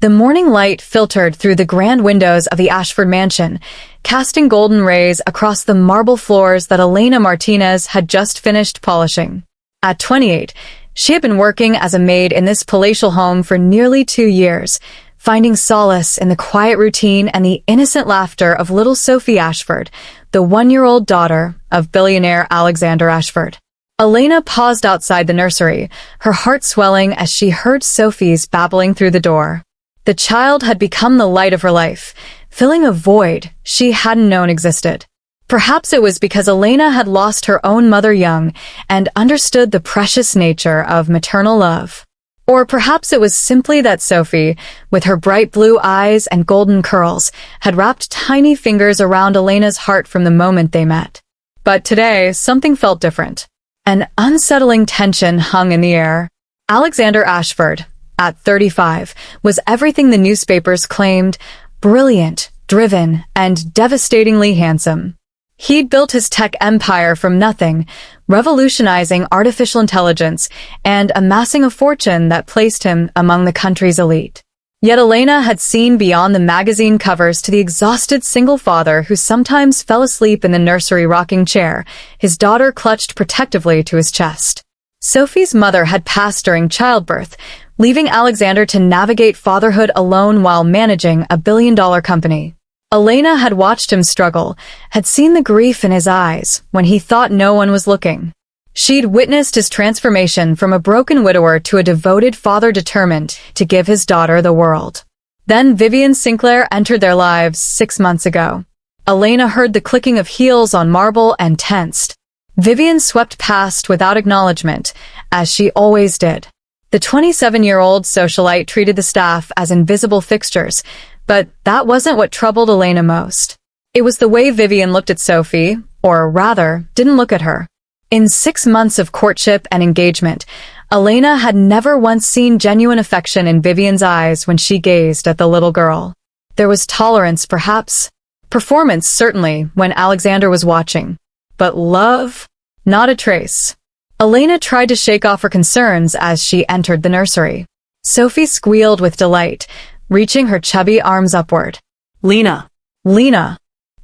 The morning light filtered through the grand windows of the Ashford mansion, casting golden rays across the marble floors that Elena Martinez had just finished polishing. At 28, she had been working as a maid in this palatial home for nearly 2 years, finding solace in the quiet routine and the innocent laughter of little Sophie Ashford, the 1-year-old daughter of billionaire Alexander Ashford. Elena paused outside the nursery, her heart swelling as she heard Sophie's babbling through the door. The child had become the light of her life, filling a void she hadn't known existed. Perhaps it was because Elena had lost her own mother young and understood the precious nature of maternal love. Or perhaps it was simply that Sophie, with her bright blue eyes and golden curls, had wrapped tiny fingers around Elena's heart from the moment they met. But today, something felt different. An unsettling tension hung in the air. Alexander Ashford, at 35, was everything the newspapers claimed: brilliant, driven, and devastatingly handsome. He'd built his tech empire from nothing, revolutionizing artificial intelligence and amassing a fortune that placed him among the country's elite. Yet Elena had seen beyond the magazine covers to the exhausted single father who sometimes fell asleep in the nursery rocking chair, his daughter clutched protectively to his chest. Sophie's mother had passed during childbirth, leaving Alexander to navigate fatherhood alone while managing a billion-dollar company. Elena had watched him struggle, had seen the grief in his eyes when he thought no one was looking. She'd witnessed his transformation from a broken widower to a devoted father determined to give his daughter the world. Then Vivian Sinclair entered their lives 6 months ago. Elena heard the clicking of heels on marble and tensed. Vivian swept past without acknowledgement, as she always did. The 27-year-old socialite treated the staff as invisible fixtures, but that wasn't what troubled Elena most. It was the way Vivian looked at Sophie, or rather, didn't look at her. In 6 months of courtship and engagement, Elena had never once seen genuine affection in Vivian's eyes when she gazed at the little girl. There was tolerance, perhaps. Performance, certainly, when Alexander was watching. But love? Not a trace. Elena tried to shake off her concerns as she entered the nursery. Sophie squealed with delight, reaching her chubby arms upward. Lena. Lena.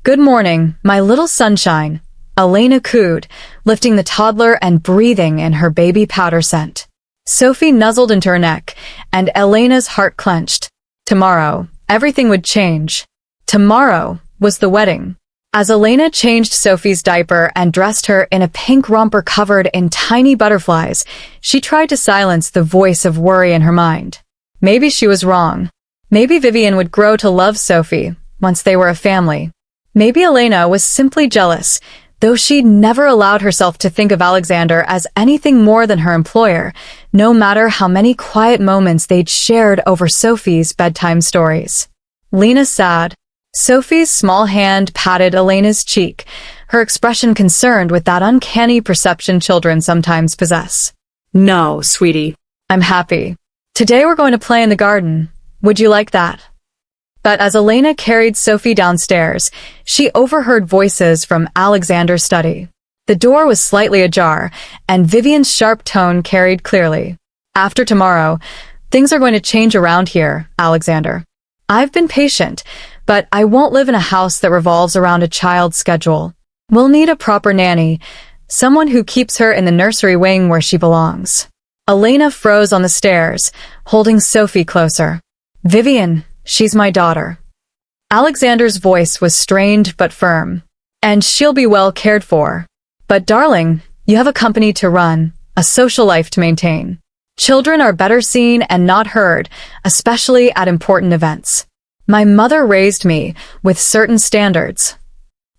Good morning, my little sunshine, Elena cooed, lifting the toddler and breathing in her baby powder scent. Sophie nuzzled into her neck, and Elena's heart clenched. Tomorrow, everything would change. Tomorrow was the wedding. As Elena changed Sophie's diaper and dressed her in a pink romper covered in tiny butterflies, she tried to silence the voice of worry in her mind. Maybe she was wrong. Maybe Vivian would grow to love Sophie once they were a family. Maybe Elena was simply jealous, though she'd never allowed herself to think of Alexander as anything more than her employer, no matter how many quiet moments they'd shared over Sophie's bedtime stories. Lena sighed. Sophie's small hand patted Elena's cheek, her expression concerned with that uncanny perception children sometimes possess. No, sweetie. I'm happy. Today we're going to play in the garden. Would you like that? But as Elena carried Sophie downstairs, she overheard voices from Alexander's study. The door was slightly ajar, and Vivian's sharp tone carried clearly. After tomorrow, things are going to change around here, Alexander. I've been patient, but I won't live in a house that revolves around a child's schedule. We'll need a proper nanny, someone who keeps her in the nursery wing where she belongs. Elena froze on the stairs, holding Sophie closer. Vivian, she's my daughter. Alexander's voice was strained but firm. And she'll be well cared for. But darling, you have a company to run, a social life to maintain. Children are better seen and not heard, especially at important events. My mother raised me with certain standards.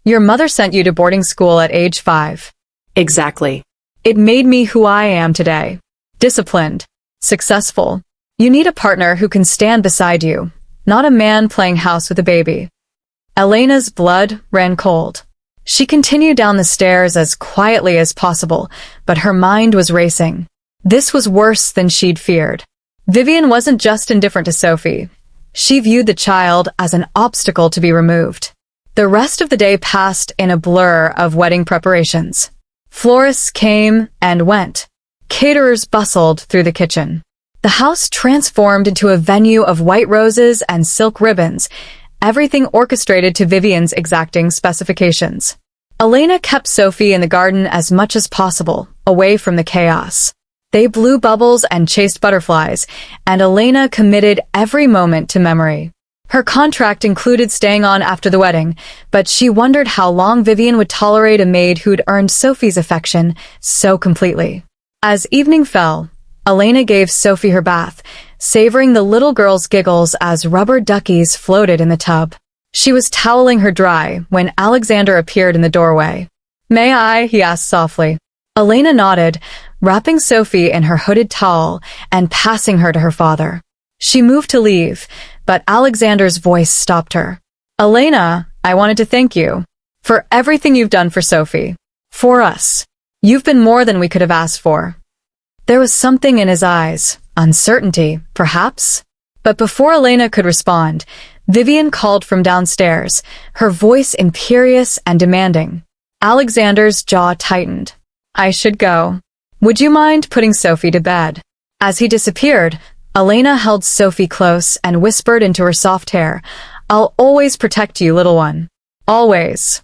Your mother sent you to boarding school at age 5. Exactly. It made me who I am today. Disciplined. Successful. You need a partner who can stand beside you, not a man playing house with a baby. Elena's blood ran cold. She continued down the stairs as quietly as possible, but her mind was racing. This was worse than she'd feared. Vivian wasn't just indifferent to Sophie. She viewed the child as an obstacle to be removed. The rest of the day passed in a blur of wedding preparations. Florists came and went. Caterers bustled through the kitchen. The house transformed into a venue of white roses and silk ribbons, everything orchestrated to Vivian's exacting specifications. Elena kept Sophie in the garden as much as possible, away from the chaos. They blew bubbles and chased butterflies, and Elena committed every moment to memory. Her contract included staying on after the wedding, but she wondered how long Vivian would tolerate a maid who'd earned Sophie's affection so completely. As evening fell, Elena gave Sophie her bath, savoring the little girl's giggles as rubber duckies floated in the tub. She was toweling her dry when Alexander appeared in the doorway. "May I?" he asked softly. Elena nodded, wrapping Sophie in her hooded towel and passing her to her father. She moved to leave, but Alexander's voice stopped her. "Elena, I wanted to thank you for everything you've done for Sophie. For us. You've been more than we could have asked for." There was something in his eyes, uncertainty, perhaps? But before Elena could respond, Vivian called from downstairs, her voice imperious and demanding. Alexander's jaw tightened. "I should go. Would you mind putting Sophie to bed?" As he disappeared, Elena held Sophie close and whispered into her soft hair, "I'll always protect you, little one. Always."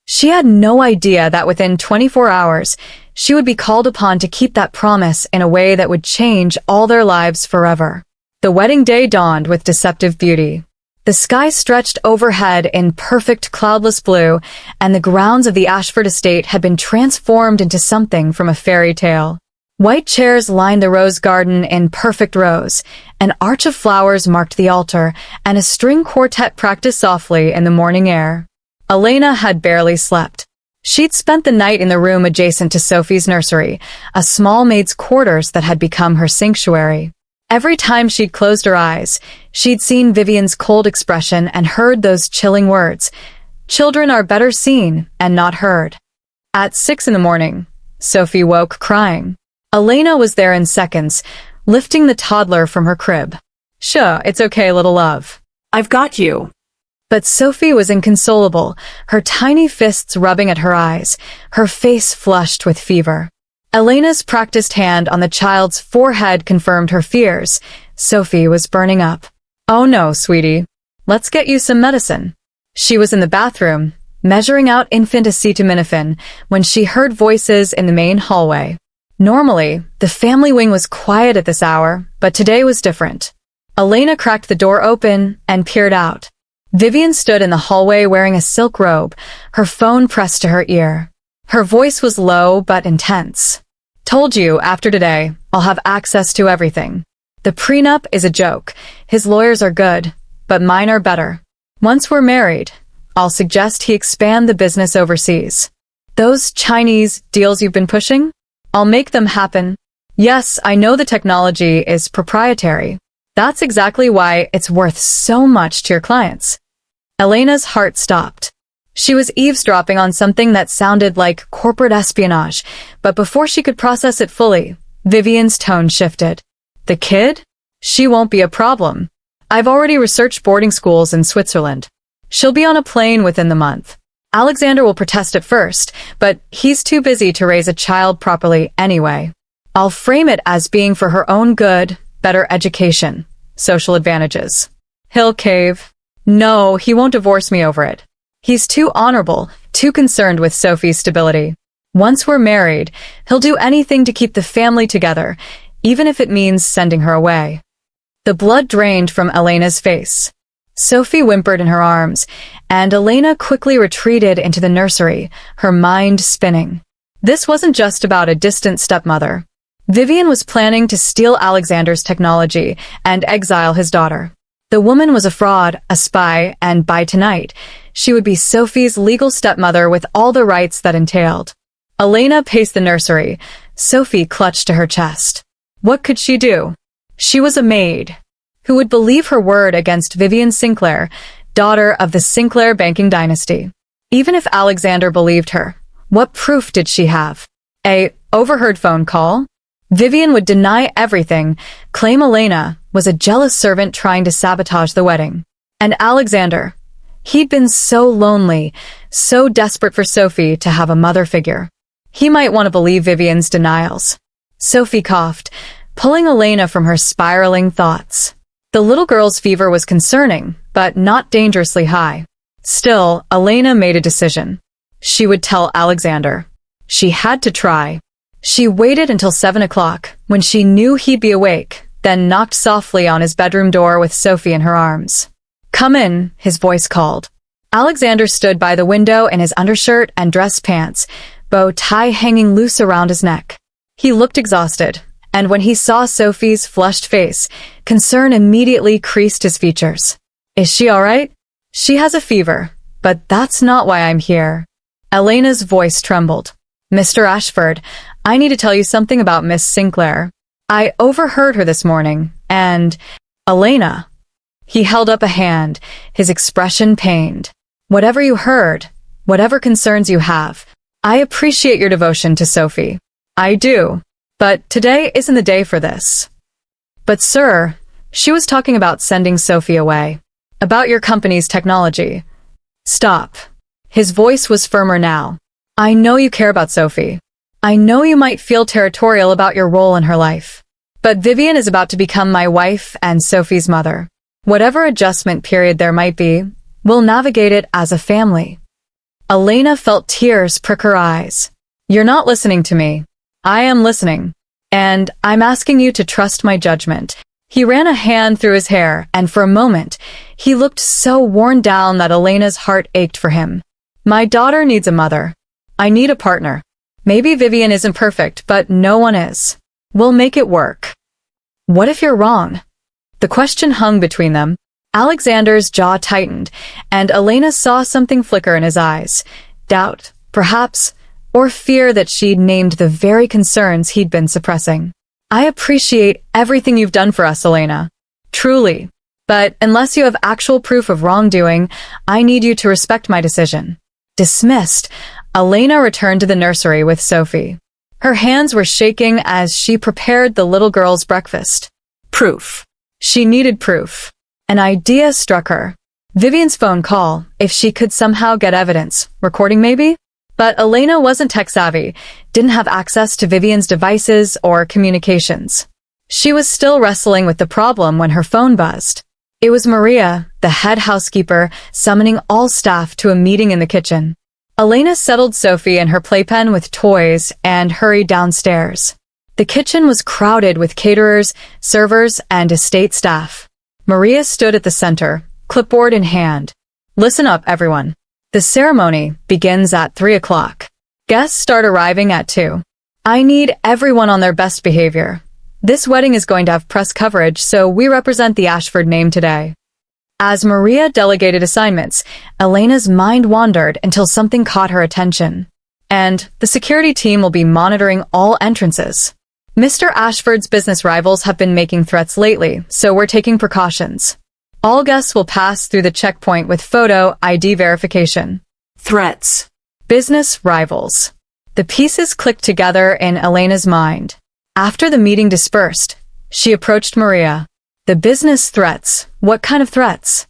She had no idea that within 24 hours, she would be called upon to keep that promise in a way that would change all their lives forever. The wedding day dawned with deceptive beauty. The sky stretched overhead in perfect cloudless blue, and the grounds of the Ashford estate had been transformed into something from a fairy tale. White chairs lined the rose garden in perfect rows, an arch of flowers marked the altar, and a string quartet practiced softly in the morning air. Elena had barely slept. She'd spent the night in the room adjacent to Sophie's nursery, a small maid's quarters that had become her sanctuary. Every time she'd closed her eyes, she'd seen Vivian's cold expression and heard those chilling words, "Children are better seen and not heard." At 6 in the morning, Sophie woke crying. Elena was there in seconds, lifting the toddler from her crib. "Sure, it's okay, little love. I've got you." But Sophie was inconsolable, her tiny fists rubbing at her eyes, her face flushed with fever. Elena's practiced hand on the child's forehead confirmed her fears. Sophie was burning up. "Oh no, sweetie. Let's get you some medicine." She was in the bathroom, measuring out infant acetaminophen, when she heard voices in the main hallway. Normally, the family wing was quiet at this hour, but today was different. Elena cracked the door open and peered out. Vivian stood in the hallway wearing a silk robe, her phone pressed to her ear. Her voice was low but intense. "Told you, after today, I'll have access to everything. The prenup is a joke. His lawyers are good, but mine are better. Once we're married, I'll suggest he expand the business overseas. Those Chinese deals you've been pushing? I'll make them happen. Yes, I know the technology is proprietary. That's exactly why it's worth so much to your clients." Elena's heart stopped. She was eavesdropping on something that sounded like corporate espionage, but before she could process it fully, Vivian's tone shifted. "The kid? She won't be a problem. I've already researched boarding schools in Switzerland. She'll be on a plane within the month. Alexander will protest at first, but he's too busy to raise a child properly anyway. I'll frame it as being for her own good, better education, social advantages. He'll cave. No, he won't divorce me over it. He's too honorable, too concerned with Sophie's stability. Once we're married, he'll do anything to keep the family together, even if it means sending her away." The blood drained from Elena's face. Sophie whimpered in her arms, and Elena quickly retreated into the nursery, her mind spinning. This wasn't just about a distant stepmother. Vivian was planning to steal Alexander's technology and exile his daughter. The woman was a fraud, a spy, and by tonight, she would be Sophie's legal stepmother with all the rights that entailed. Elena paced the nursery. Sophie clutched to her chest. What could she do? She was a maid. Who would believe her word against Vivian Sinclair, daughter of the Sinclair banking dynasty? Even if Alexander believed her, what proof did she have? A overheard phone call? Vivian would deny everything, claim Elena was a jealous servant trying to sabotage the wedding. And Alexander, he'd been so lonely, so desperate for Sophie to have a mother figure. He might want to believe Vivian's denials. Sophie coughed, pulling Elena from her spiraling thoughts. The little girl's fever was concerning, but not dangerously high. Still, Elena made a decision. She would tell Alexander. She had to try. She waited until 7 o'clock, when she knew he'd be awake, then knocked softly on his bedroom door with Sophie in her arms. "Come in," his voice called. Alexander stood by the window in his undershirt and dress pants, bow tie hanging loose around his neck. He looked exhausted, and when he saw Sophie's flushed face, concern immediately creased his features. "Is she all right?" "She has a fever, but that's not why I'm here." Elena's voice trembled. "Mr. Ashford, I need to tell you something about Miss Sinclair. I overheard her this morning, and—" "Elena." He held up a hand, his expression pained. "Whatever you heard, whatever concerns you have, I appreciate your devotion to Sophie. I do. But today isn't the day for this." "But sir," she was talking about sending Sophie away. "About your company's technology." "Stop." His voice was firmer now. "I know you care about Sophie. I know you might feel territorial about your role in her life. But Vivian is about to become my wife and Sophie's mother. Whatever adjustment period there might be, we'll navigate it as a family." Elena felt tears prick her eyes. "You're not listening to me. I am listening. And I'm asking you to trust my judgment." He ran a hand through his hair, and for a moment, he looked so worn down that Elena's heart ached for him. "My daughter needs a mother. I need a partner. Maybe Vivian isn't perfect, but no one is. We'll make it work." "What if you're wrong?" The question hung between them. Alexander's jaw tightened, and Elena saw something flicker in his eyes. Doubt, perhaps, or fear that she'd named the very concerns he'd been suppressing. "I appreciate everything you've done for us, Elena. Truly. But unless you have actual proof of wrongdoing, I need you to respect my decision." Dismissed, Elena returned to the nursery with Sophie. Her hands were shaking as she prepared the little girl's breakfast. Proof. She needed proof. An idea struck her. Vivian's phone call, if she could somehow get evidence. Recording maybe? But Elena wasn't tech-savvy, didn't have access to Vivian's devices or communications. She was still wrestling with the problem when her phone buzzed. It was Maria, the head housekeeper, summoning all staff to a meeting in the kitchen. Elena settled Sophie in her playpen with toys and hurried downstairs. The kitchen was crowded with caterers, servers, and estate staff. Maria stood at the center, clipboard in hand. "Listen up, everyone. The ceremony begins at 3 o'clock. Guests start arriving at 2. I need everyone on their best behavior. This wedding is going to have press coverage, so we represent the Ashford name today." As Maria delegated assignments, Elena's mind wandered until something caught her attention. "And the security team will be monitoring all entrances. Mr. Ashford's business rivals have been making threats lately, so we're taking precautions. All guests will pass through the checkpoint with photo ID verification." Threats. Business rivals. The pieces clicked together in Elena's mind. After the meeting dispersed, she approached Maria. "The business threats. What kind of threats?"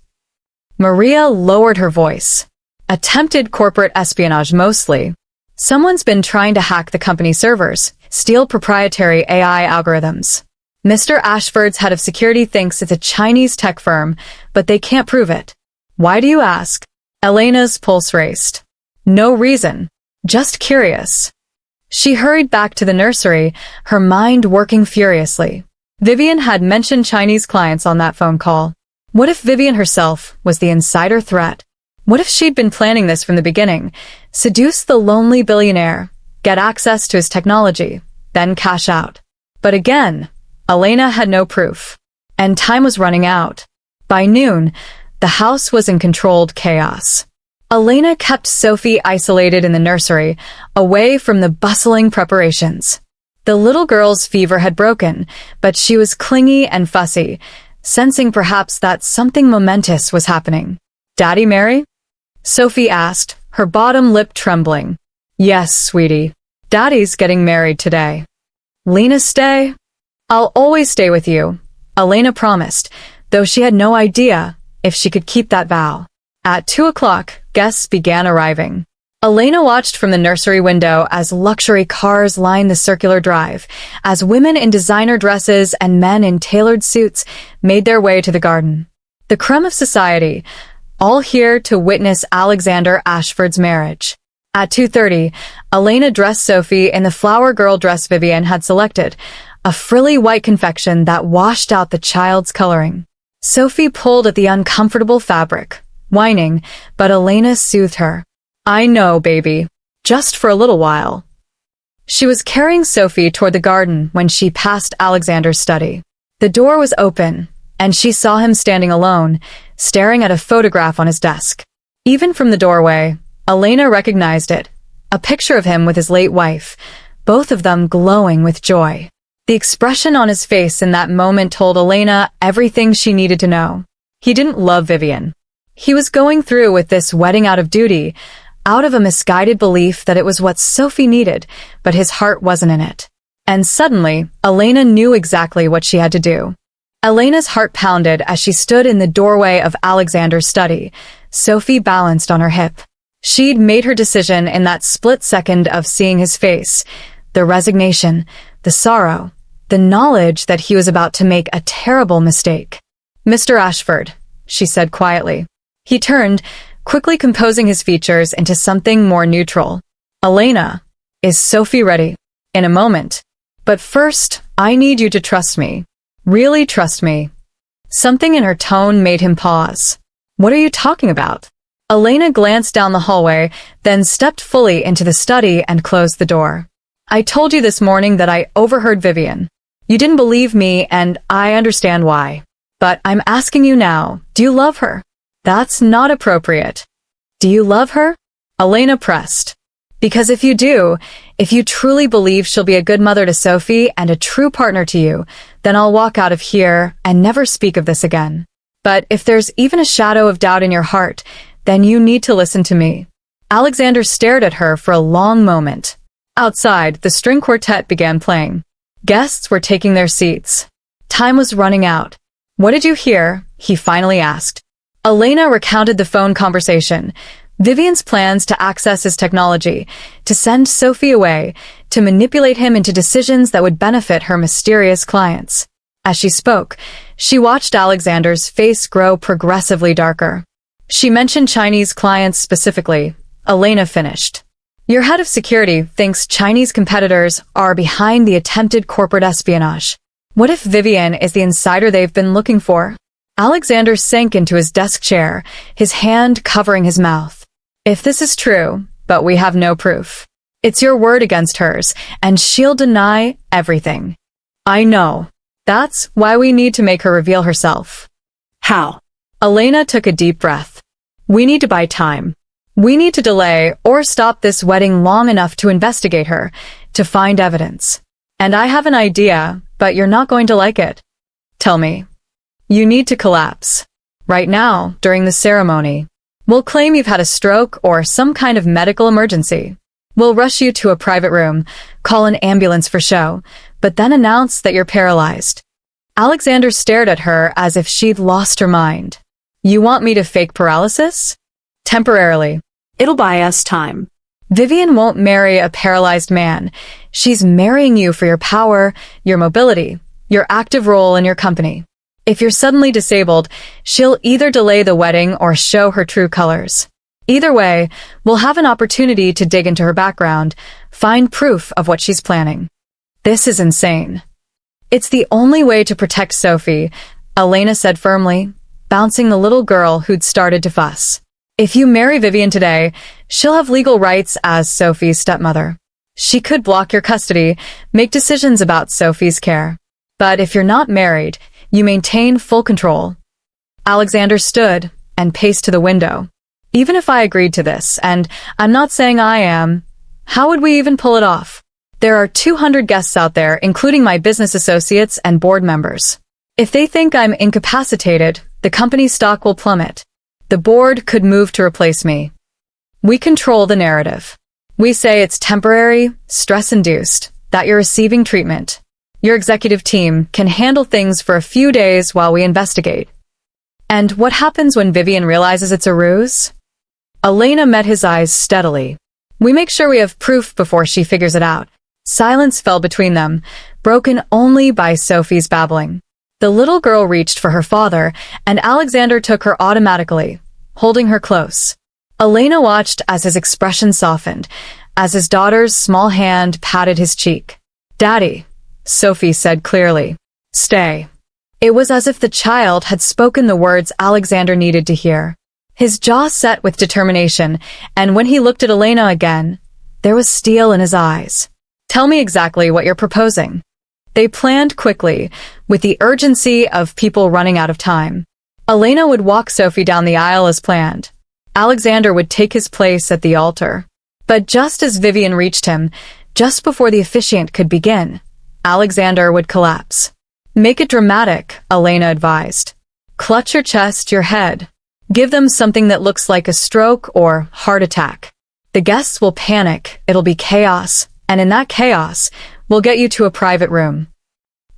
Maria lowered her voice. "Attempted corporate espionage mostly. Someone's been trying to hack the company servers, steal proprietary AI algorithms. Mr. Ashford's head of security thinks it's a Chinese tech firm, but they can't prove it." "Why do you ask?" Elena's pulse raced. "No reason. Just curious." She hurried back to the nursery, her mind working furiously. Vivian had mentioned Chinese clients on that phone call. What if Vivian herself was the insider threat? What if she'd been planning this from the beginning? Seduce the lonely billionaire, get access to his technology, then cash out. But again, Elena had no proof. And time was running out. By noon, the house was in controlled chaos. Elena kept Sophie isolated in the nursery, away from the bustling preparations. The little girl's fever had broken, but she was clingy and fussy, sensing perhaps that something momentous was happening. "Daddy Mary?" Sophie asked, her bottom lip trembling. "Yes, sweetie. Daddy's getting married today." "Lena, stay?" "I'll always stay with you," Elena promised, though she had no idea if she could keep that vow. At 2 o'clock, guests began arriving. Elena watched from the nursery window as luxury cars lined the circular drive, as women in designer dresses and men in tailored suits made their way to the garden. The creme of society, all here to witness Alexander Ashford's marriage. At 2:30, Elena dressed Sophie in the flower girl dress Vivian had selected, a frilly white confection that washed out the child's coloring. Sophie pulled at the uncomfortable fabric, whining, but Elena soothed her. "I know, baby. Just for a little while." She was carrying Sophie toward the garden when she passed Alexander's study. The door was open, and she saw him standing alone, staring at a photograph on his desk. Even from the doorway, Elena recognized it, a picture of him with his late wife, both of them glowing with joy. The expression on his face in that moment told Elena everything she needed to know. He didn't love Vivian. He was going through with this wedding out of duty, out of a misguided belief that it was what Sophie needed, but his heart wasn't in it. And suddenly, Elena knew exactly what she had to do. Elena's heart pounded as she stood in the doorway of Alexander's study, Sophie balanced on her hip. She'd made her decision in that split second of seeing his face, the resignation, the sorrow, the knowledge that he was about to make a terrible mistake. "Mr. Ashford," she said quietly. He turned, quickly composing his features into something more neutral. "Elena, is Sophie ready?" "In a moment. But first, I need you to trust me. Really trust me." Something in her tone made him pause. "What are you talking about?" Elena glanced down the hallway, then stepped fully into the study and closed the door. "I told you this morning that I overheard Vivian. You didn't believe me, and I understand why. But I'm asking you now, do you love her?" "That's not appropriate." "Do you love her?" Elena pressed. "Because if you do, if you truly believe she'll be a good mother to Sophie and a true partner to you, then I'll walk out of here and never speak of this again. But if there's even a shadow of doubt in your heart, then you need to listen to me." Alexander stared at her for a long moment. Outside, the string quartet began playing. Guests were taking their seats. Time was running out. "What did you hear?" he finally asked. Elena recounted the phone conversation, Vivian's plans to access his technology, to send Sophie away, to manipulate him into decisions that would benefit her mysterious clients. As she spoke, she watched Alexander's face grow progressively darker. "She mentioned Chinese clients specifically," Elena finished. "Your head of security thinks Chinese competitors are behind the attempted corporate espionage. What if Vivian is the insider they've been looking for?" Alexander sank into his desk chair, his hand covering his mouth. "If this is true, but we have no proof. It's your word against hers, and she'll deny everything." "I know. That's why we need to make her reveal herself." How? Elena took a deep breath. "We need to buy time. We need to delay or stop this wedding long enough to investigate her, to find evidence. And I have an idea, but you're not going to like it." "Tell me." "You need to collapse. Right now, during the ceremony. We'll claim you've had a stroke or some kind of medical emergency. We'll rush you to a private room, call an ambulance for show, but then announce that you're paralyzed." Alexander stared at her as if she'd lost her mind. "You want me to fake paralysis?" "Temporarily. It'll buy us time." "Vivian won't marry a paralyzed man. She's marrying you for your power, your mobility, your active role in your company. If you're suddenly disabled, she'll either delay the wedding or show her true colors. Either way, we'll have an opportunity to dig into her background, find proof of what she's planning." "This is insane." "It's the only way to protect Sophie," Elena said firmly, bouncing the little girl who'd started to fuss. "If you marry Vivian today, she'll have legal rights as Sophie's stepmother. She could block your custody, make decisions about Sophie's care. But if you're not married, you maintain full control." Alexander stood and paced to the window. "Even if I agreed to this, and I'm not saying I am, how would we even pull it off? There are 200 guests out there, including my business associates and board members. If they think I'm incapacitated, the company's stock will plummet. The board could move to replace me. We control the narrative. We say it's temporary, stress-induced, that you're receiving treatment. Your executive team can handle things for a few days while we investigate." "And what happens when Vivian realizes it's a ruse?" Elena met his eyes steadily. We make sure we have proof before she figures it out. Silence fell between them, broken only by Sophie's babbling. The little girl reached for her father, and Alexander took her automatically, holding her close. Elena watched as his expression softened, as his daughter's small hand patted his cheek. "Daddy," Sophie said clearly. "Stay." It was as if the child had spoken the words Alexander needed to hear. His jaw set with determination, and when he looked at Elena again, there was steel in his eyes. "Tell me exactly what you're proposing." They planned quickly, with the urgency of people running out of time. Elena would walk Sophie down the aisle as planned. Alexander would take his place at the altar. But just as Vivian reached him, just before the officiant could begin, Alexander would collapse. "Make it dramatic," Elena advised. "Clutch your chest, your head. Give them something that looks like a stroke or heart attack. The guests will panic, it'll be chaos, and in that chaos, we'll get you to a private room.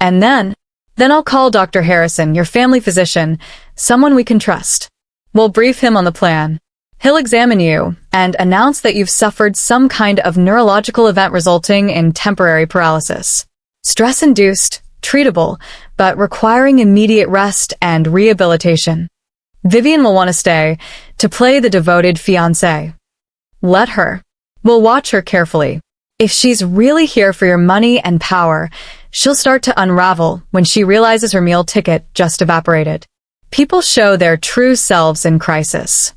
And then I'll call Dr. Harrison, your family physician, someone we can trust. We'll brief him on the plan. He'll examine you and announce that you've suffered some kind of neurological event resulting in temporary paralysis. Stress-induced, treatable, but requiring immediate rest and rehabilitation. Vivian will want to stay, to play the devoted fiancé. Let her. We'll watch her carefully. If she's really here for your money and power, she'll start to unravel when she realizes her meal ticket just evaporated. People show their true selves in crisis."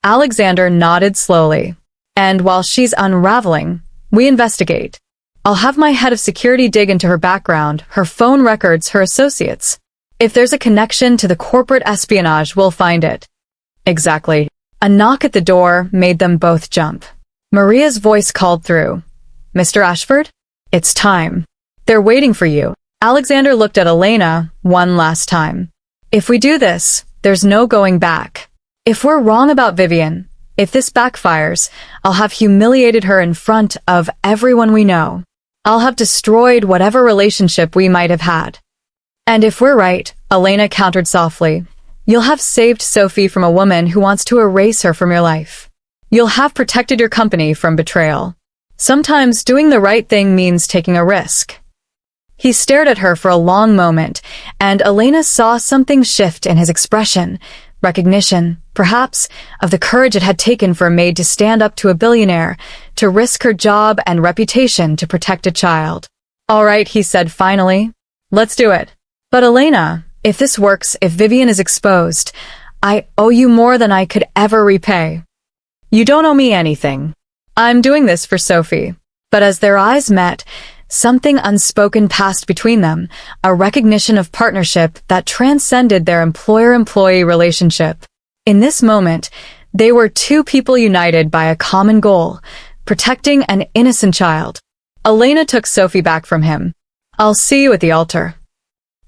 Alexander nodded slowly. "And while she's unraveling, we investigate. I'll have my head of security dig into her background, her phone records, her associates. If there's a connection to the corporate espionage, we'll find it." Exactly. A knock at the door made them both jump. Maria's voice called through. "Mr. Ashford? It's time. They're waiting for you." Alexander looked at Elena one last time. "If we do this, there's no going back. If we're wrong about Vivian, if this backfires, I'll have humiliated her in front of everyone we know. I'll have destroyed whatever relationship we might have had. And if we're right," Elena countered softly, "you'll have saved Sophie from a woman who wants to erase her from your life. You'll have protected your company from betrayal. Sometimes doing the right thing means taking a risk." He stared at her for a long moment, and Elena saw something shift in his expression, recognition, perhaps, of the courage it had taken for a maid to stand up to a billionaire, to risk her job and reputation to protect a child. "All right," he said finally. "Let's do it. But Elena, if this works, if Vivian is exposed, I owe you more than I could ever repay." "You don't owe me anything. I'm doing this for Sophie." But as their eyes met, something unspoken passed between them, a recognition of partnership that transcended their employer-employee relationship. In this moment, they were two people united by a common goal, protecting an innocent child. Elena took Sophie back from him. "I'll see you at the altar."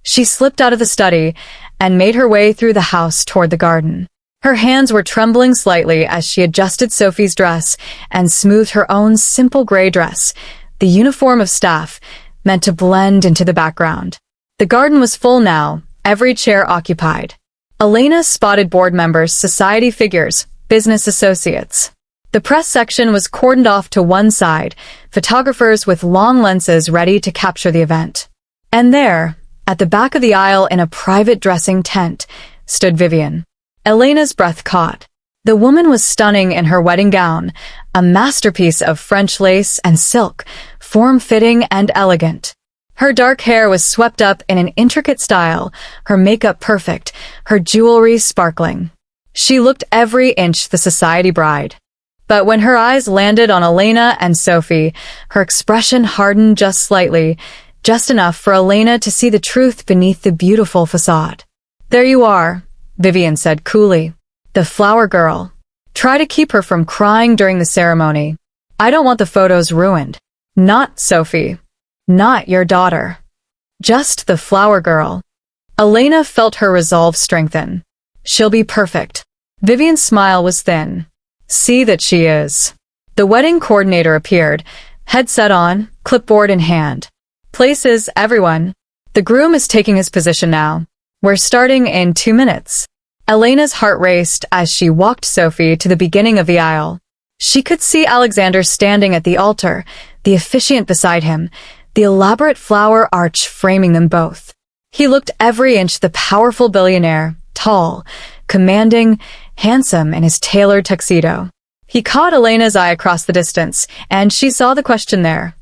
She slipped out of the study and made her way through the house toward the garden. Her hands were trembling slightly as she adjusted Sophie's dress and smoothed her own simple gray dress, the uniform of staff, meant to blend into the background. The garden was full now, every chair occupied. Elena spotted board members, society figures, business associates. The press section was cordoned off to one side, photographers with long lenses ready to capture the event. And there, at the back of the aisle in a private dressing tent, stood Vivian. Elena's breath caught. The woman was stunning in her wedding gown, a masterpiece of French lace and silk, form-fitting and elegant. Her dark hair was swept up in an intricate style, her makeup perfect, her jewelry sparkling. She looked every inch the society bride. But when her eyes landed on Elena and Sophie, her expression hardened just slightly, just enough for Elena to see the truth beneath the beautiful facade. "There you are," Vivian said coolly. "The flower girl. Try to keep her from crying during the ceremony. I don't want the photos ruined. Not Sophie. Not your daughter. Just the flower girl." Elena felt her resolve strengthen. "She'll be perfect." Vivian's smile was thin. "See that she is." The wedding coordinator appeared, headset on, clipboard in hand. "Places, everyone. The groom is taking his position now. We're starting in 2 minutes. Elena's heart raced as she walked Sophie to the beginning of the aisle. She could see Alexander standing at the altar, the officiant beside him, the elaborate flower arch framing them both. He looked every inch the powerful billionaire, tall, commanding, handsome in his tailored tuxedo. He caught Elena's eye across the distance, and she saw the question there.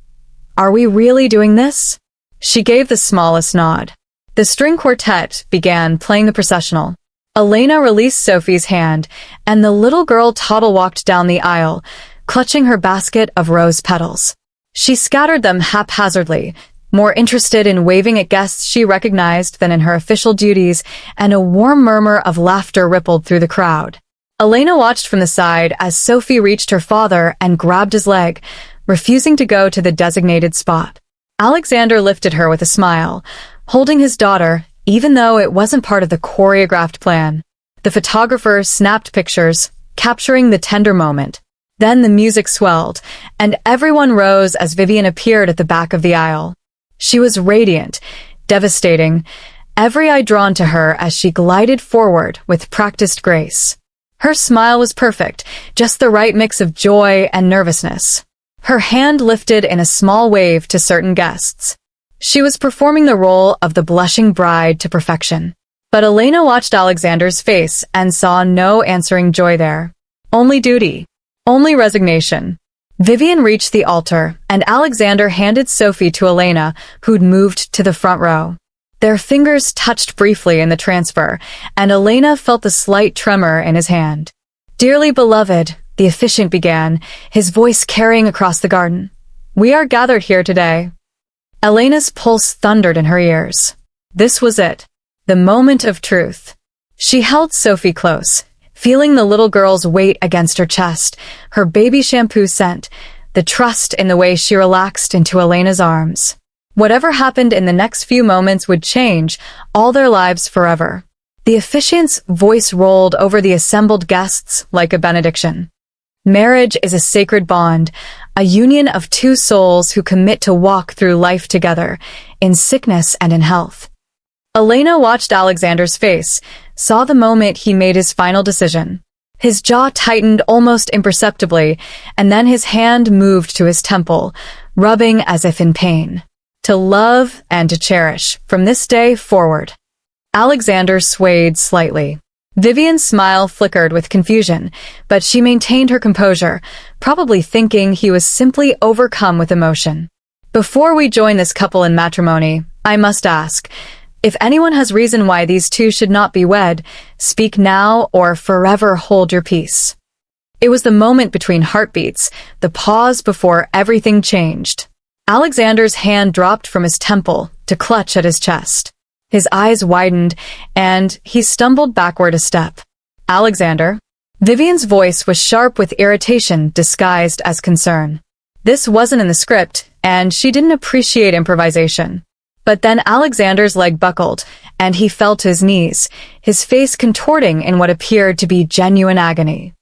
Are we really doing this? She gave the smallest nod. The string quartet began playing the processional. Elena released Sophie's hand, and the little girl toddle-walked down the aisle, clutching her basket of rose petals. She scattered them haphazardly, more interested in waving at guests she recognized than in her official duties, and a warm murmur of laughter rippled through the crowd. Elena watched from the side as Sophie reached her father and grabbed his leg, refusing to go to the designated spot. Alexander lifted her with a smile, holding his daughter, even though it wasn't part of the choreographed plan. The photographer snapped pictures, capturing the tender moment. Then the music swelled, and everyone rose as Vivian appeared at the back of the aisle. She was radiant, devastating, every eye drawn to her as she glided forward with practiced grace. Her smile was perfect, just the right mix of joy and nervousness. Her hand lifted in a small wave to certain guests. She was performing the role of the blushing bride to perfection. But Elena watched Alexander's face and saw no answering joy there. Only duty. Only resignation. Vivian reached the altar, and Alexander handed Sophie to Elena, who'd moved to the front row. Their fingers touched briefly in the transfer, and Elena felt the slight tremor in his hand. Dearly beloved, the officiant began, his voice carrying across the garden. We are gathered here today. Elena's pulse thundered in her ears. This was it. The moment of truth. She held Sophie close, feeling the little girl's weight against her chest, her baby shampoo scent, the trust in the way she relaxed into Elena's arms. Whatever happened in the next few moments would change all their lives forever. The officiant's voice rolled over the assembled guests like a benediction. Marriage is a sacred bond, a union of two souls who commit to walk through life together, in sickness and in health. Elena watched Alexander's face, saw the moment he made his final decision. His jaw tightened almost imperceptibly, and then his hand moved to his temple, rubbing as if in pain. To love and to cherish, from this day forward. Alexander swayed slightly. Vivian's smile flickered with confusion, but she maintained her composure, probably thinking he was simply overcome with emotion. Before we join this couple in matrimony, I must ask, if anyone has reason why these two should not be wed, speak now or forever hold your peace. It was the moment between heartbeats, the pause before everything changed. Alexander's hand dropped from his temple to clutch at his chest. His eyes widened, and he stumbled backward a step. Alexander? Vivian's voice was sharp with irritation disguised as concern. This wasn't in the script, and she didn't appreciate improvisation. But then Alexander's leg buckled, and he fell to his knees, his face contorting in what appeared to be genuine agony.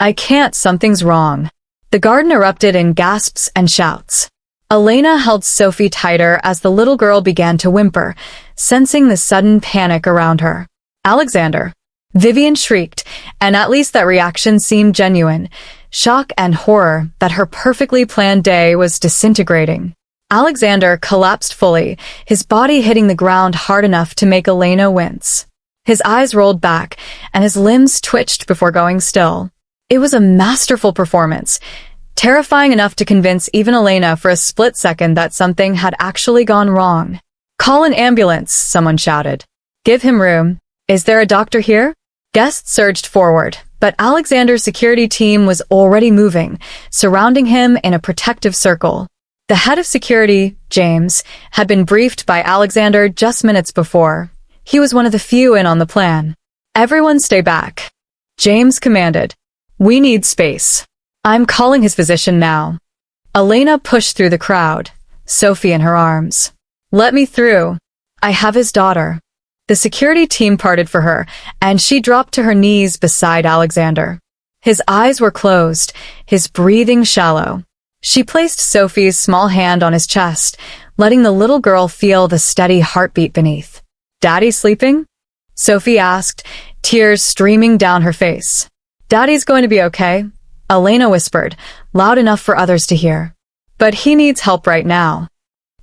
I can't, something's wrong. The garden erupted in gasps and shouts. Elena held Sophie tighter as the little girl began to whimper, sensing the sudden panic around her. Alexander! Vivian shrieked, and at least that reaction seemed genuine, shock and horror that her perfectly planned day was disintegrating. Alexander collapsed fully, his body hitting the ground hard enough to make Elena wince. His eyes rolled back, and his limbs twitched before going still. It was a masterful performance, terrifying enough to convince even Elena for a split second that something had actually gone wrong. Call an ambulance, someone shouted. Give him room. Is there a doctor here? Guests surged forward, but Alexander's security team was already moving, surrounding him in a protective circle. The head of security, James, had been briefed by Alexander just minutes before. He was one of the few in on the plan. Everyone stay back. James commanded. We need space. I'm calling his physician now. Elena pushed through the crowd, Sophie in her arms. Let me through. I have his daughter. The security team parted for her, and she dropped to her knees beside Alexander. His eyes were closed, his breathing shallow. She placed Sophie's small hand on his chest, letting the little girl feel the steady heartbeat beneath. Daddy sleeping? Sophie asked, tears streaming down her face. Daddy's going to be okay. Elena whispered, loud enough for others to hear. But he needs help right now.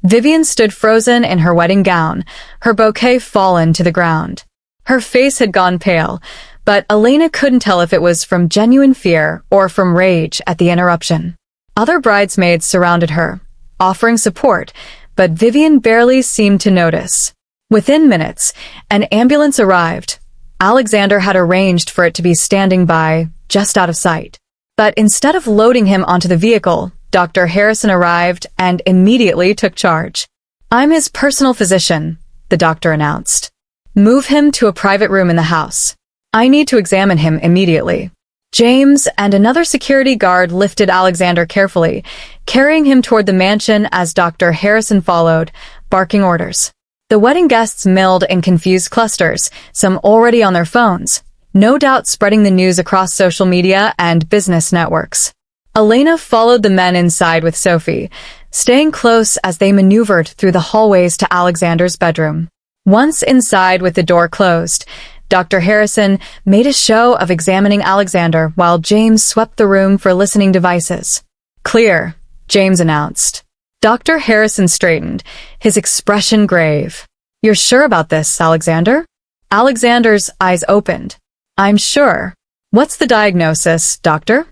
Vivian stood frozen in her wedding gown, her bouquet fallen to the ground. Her face had gone pale, but Elena couldn't tell if it was from genuine fear or from rage at the interruption. Other bridesmaids surrounded her, offering support, but Vivian barely seemed to notice. Within minutes, an ambulance arrived. Alexander had arranged for it to be standing by, just out of sight. But instead of loading him onto the vehicle, Dr. Harrison arrived and immediately took charge. "I'm his personal physician," the doctor announced. "Move him to a private room in the house. I need to examine him immediately." James and another security guard lifted Alexander carefully, carrying him toward the mansion as Dr. Harrison followed, barking orders. The wedding guests milled in confused clusters, some already on their phones, no doubt spreading the news across social media and business networks. Elena followed the men inside with Sophie, staying close as they maneuvered through the hallways to Alexander's bedroom. Once inside with the door closed, Dr. Harrison made a show of examining Alexander while James swept the room for listening devices. "Clear," James announced. Dr. Harrison straightened, his expression grave. "You're sure about this, Alexander?" Alexander's eyes opened. "I'm sure. What's the diagnosis, doctor?"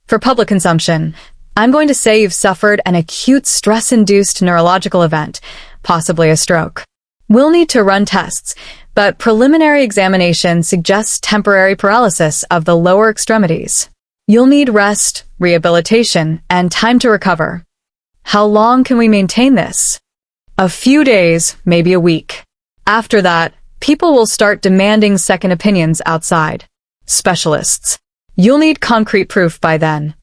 "For public consumption, I'm going to say you've suffered an acute stress-induced neurological event, possibly a stroke. We'll need to run tests, but preliminary examination suggests temporary paralysis of the lower extremities. You'll need rest, rehabilitation, and time to recover." "How long can we maintain this?" "A few days, maybe a week. After that, people will start demanding second opinions outside. Specialists. You'll need concrete proof by then."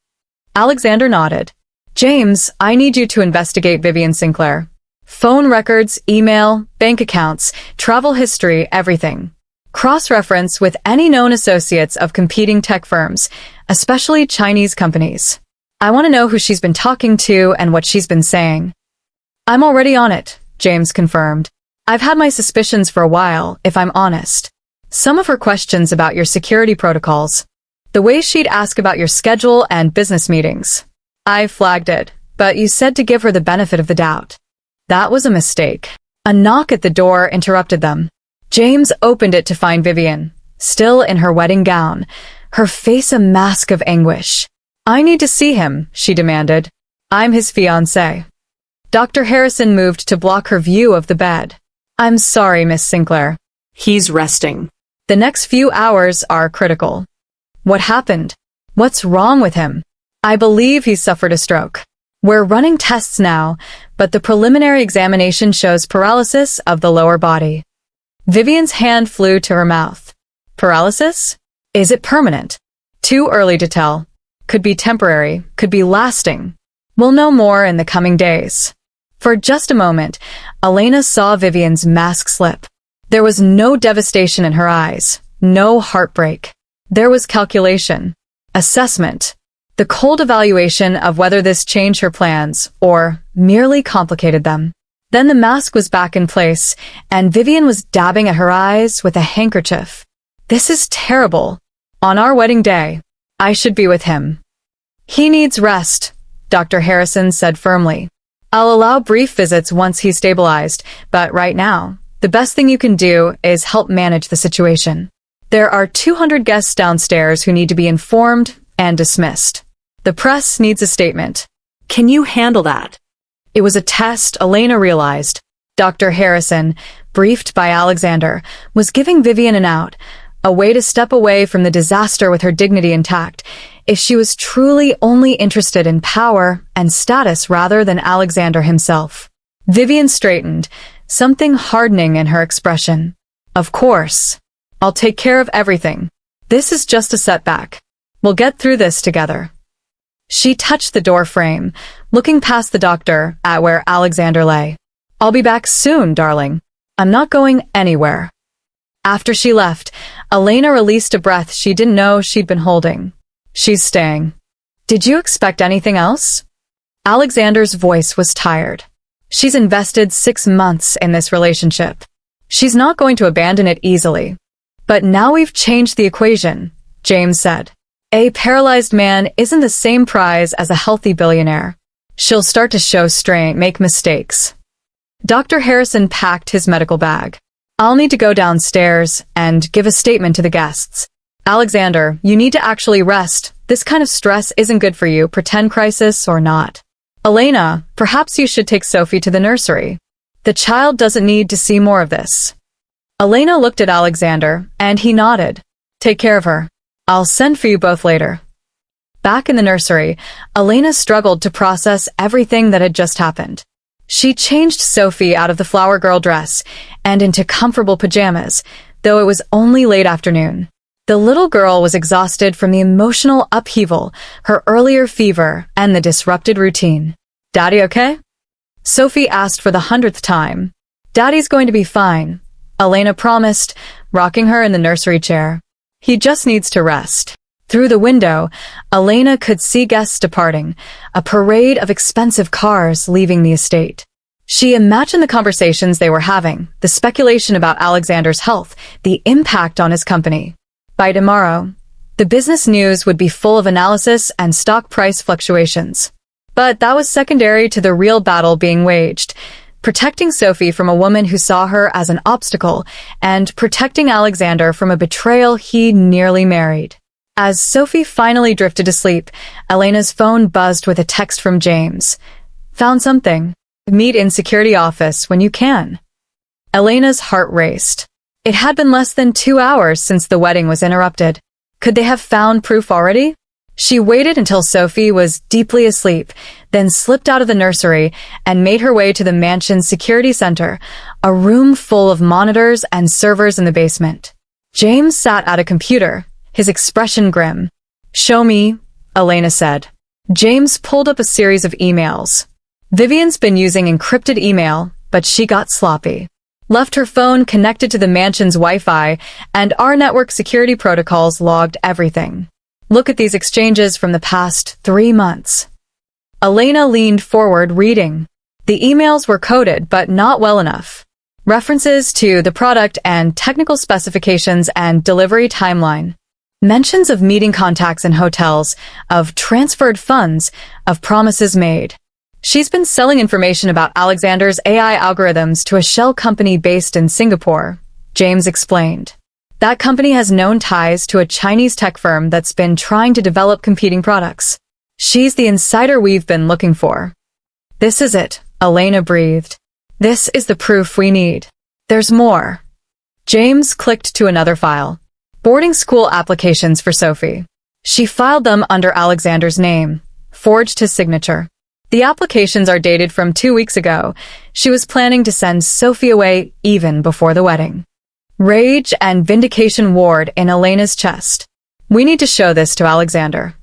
Alexander nodded. "James, I need you to investigate Vivian Sinclair. Phone records, email, bank accounts, travel history, everything. Cross-reference with any known associates of competing tech firms, especially Chinese companies. I want to know who she's been talking to and what she's been saying." "I'm already on it," James confirmed. "I've had my suspicions for a while, if I'm honest. Some of her questions about your security protocols. The way she'd ask about your schedule and business meetings. I flagged it, but you said to give her the benefit of the doubt." That was a mistake. A knock at the door interrupted them. James opened it to find Vivian, still in her wedding gown, her face a mask of anguish. "I need to see him," she demanded. "I'm his fiancé." Dr. Harrison moved to block her view of the bed. "I'm sorry, Miss Sinclair. He's resting. The next few hours are critical." "What happened? What's wrong with him?" "I believe he suffered a stroke. We're running tests now, but the preliminary examination shows paralysis of the lower body." Vivian's hand flew to her mouth. "Paralysis? Is it permanent?" "Too early to tell. Could be temporary, could be lasting. We'll know more in the coming days." For just a moment, Elena saw Vivian's mask slip. There was no devastation in her eyes, no heartbreak. There was calculation, assessment, the cold evaluation of whether this changed her plans or merely complicated them. Then the mask was back in place, and Vivian was dabbing at her eyes with a handkerchief. "This is terrible. On our wedding day, I should be with him." "He needs rest," Dr. Harrison said firmly. "I'll allow brief visits once he's stabilized, but right now, the best thing you can do is help manage the situation. There are 200 guests downstairs who need to be informed and dismissed. The press needs a statement." Can you handle that? It was a test, Elena realized. Dr. Harrison, briefed by Alexander, was giving Vivian an out, a way to step away from the disaster with her dignity intact, if she was truly only interested in power and status rather than Alexander himself. Vivian straightened, something hardening in her expression. "Of course. I'll take care of everything. This is just a setback. We'll get through this together." She touched the door frame, looking past the doctor at where Alexander lay. "I'll be back soon, darling. I'm not going anywhere." After she left, Elena released a breath she didn't know she'd been holding. "She's staying." "Did you expect anything else?" Alexander's voice was tired. "She's invested 6 months in this relationship. She's not going to abandon it easily." "But now we've changed the equation," James said. A paralyzed man isn't the same prize as a healthy billionaire. She'll start to show strain, make mistakes. Dr. Harrison packed his medical bag. I'll need to go downstairs and give a statement to the guests. Alexander, you need to actually rest. This kind of stress isn't good for you, pretend crisis or not. Elena, perhaps you should take Sophie to the nursery. The child doesn't need to see more of this. Elena looked at Alexander, and he nodded. Take care of her. I'll send for you both later. Back in the nursery, Elena struggled to process everything that had just happened. She changed Sophie out of the flower girl dress and into comfortable pajamas, though it was only late afternoon. The little girl was exhausted from the emotional upheaval, her earlier fever, and the disrupted routine. Daddy okay? Sophie asked for the 100th time. Daddy's going to be fine, Elena promised, rocking her in the nursery chair. He just needs to rest. Through the window, Elena could see guests departing, a parade of expensive cars leaving the estate. She imagined the conversations they were having, the speculation about Alexander's health, the impact on his company. By tomorrow, the business news would be full of analysis and stock price fluctuations. But that was secondary to the real battle being waged, protecting Sophie from a woman who saw her as an obstacle and protecting Alexander from a betrayal he nearly married. As Sophie finally drifted to sleep, Elena's phone buzzed with a text from James. Found something. Meet in security office when you can. Elena's heart raced. It had been less than 2 hours since the wedding was interrupted. Could they have found proof already? She waited until Sophie was deeply asleep, then slipped out of the nursery and made her way to the mansion's security center, a room full of monitors and servers in the basement. James sat at a computer, his expression grim. Show me, Elena said. James pulled up a series of emails. Vivian's been using encrypted email, but she got sloppy. Left her phone connected to the mansion's Wi-Fi, and our network security protocols logged everything. Look at these exchanges from the past 3 months. Elena leaned forward, reading. The emails were coded, but not well enough. References to the product and technical specifications and delivery timeline. Mentions of meeting contacts in hotels, of transferred funds, of promises made. She's been selling information about Alexander's AI algorithms to a shell company based in Singapore, James explained. That company has known ties to a Chinese tech firm that's been trying to develop competing products. She's the insider we've been looking for. This is it, Elena breathed. This is the proof we need. There's more. James clicked to another file. Boarding school applications for Sophie. She filed them under Alexander's name, forged his signature. The applications are dated from 2 weeks ago. She was planning to send Sophie away even before the wedding. Rage and vindication warred in Elena's chest. We need to show this to Alexander.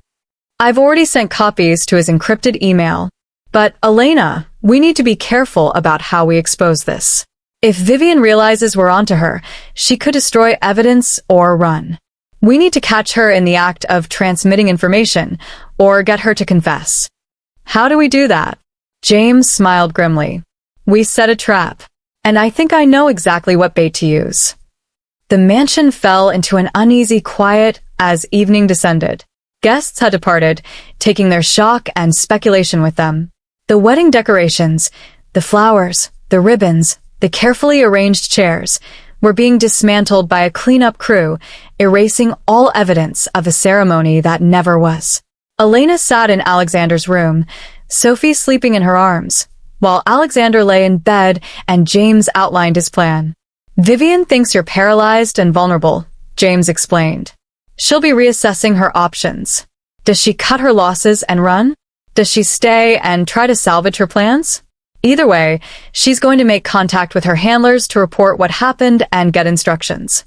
I've already sent copies to his encrypted email. But, Elena, we need to be careful about how we expose this. If Vivian realizes we're onto her, she could destroy evidence or run. We need to catch her in the act of transmitting information, or get her to confess. How do we do that? James smiled grimly. We set a trap. And I think I know exactly what bait to use. The mansion fell into an uneasy quiet as evening descended. Guests had departed, taking their shock and speculation with them. The wedding decorations, the flowers, the ribbons, the carefully arranged chairs, were being dismantled by a cleanup crew, erasing all evidence of a ceremony that never was. Elena sat in Alexander's room, Sophie sleeping in her arms, while Alexander lay in bed and James outlined his plan. Vivian thinks you're paralyzed and vulnerable, James explained. She'll be reassessing her options. Does she cut her losses and run? Does she stay and try to salvage her plans? Either way, she's going to make contact with her handlers to report what happened and get instructions.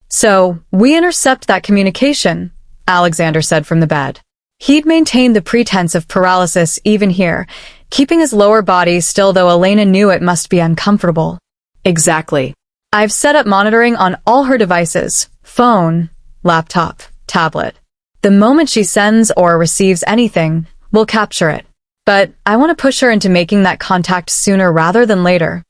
So, we intercept that communication, Alexander said from the bed. He'd maintained the pretense of paralysis even here, keeping his lower body still though Elena knew it must be uncomfortable. Exactly. I've set up monitoring on all her devices, phone, laptop, tablet. The moment she sends or receives anything, we'll capture it. But I want to push her into making that contact sooner rather than later.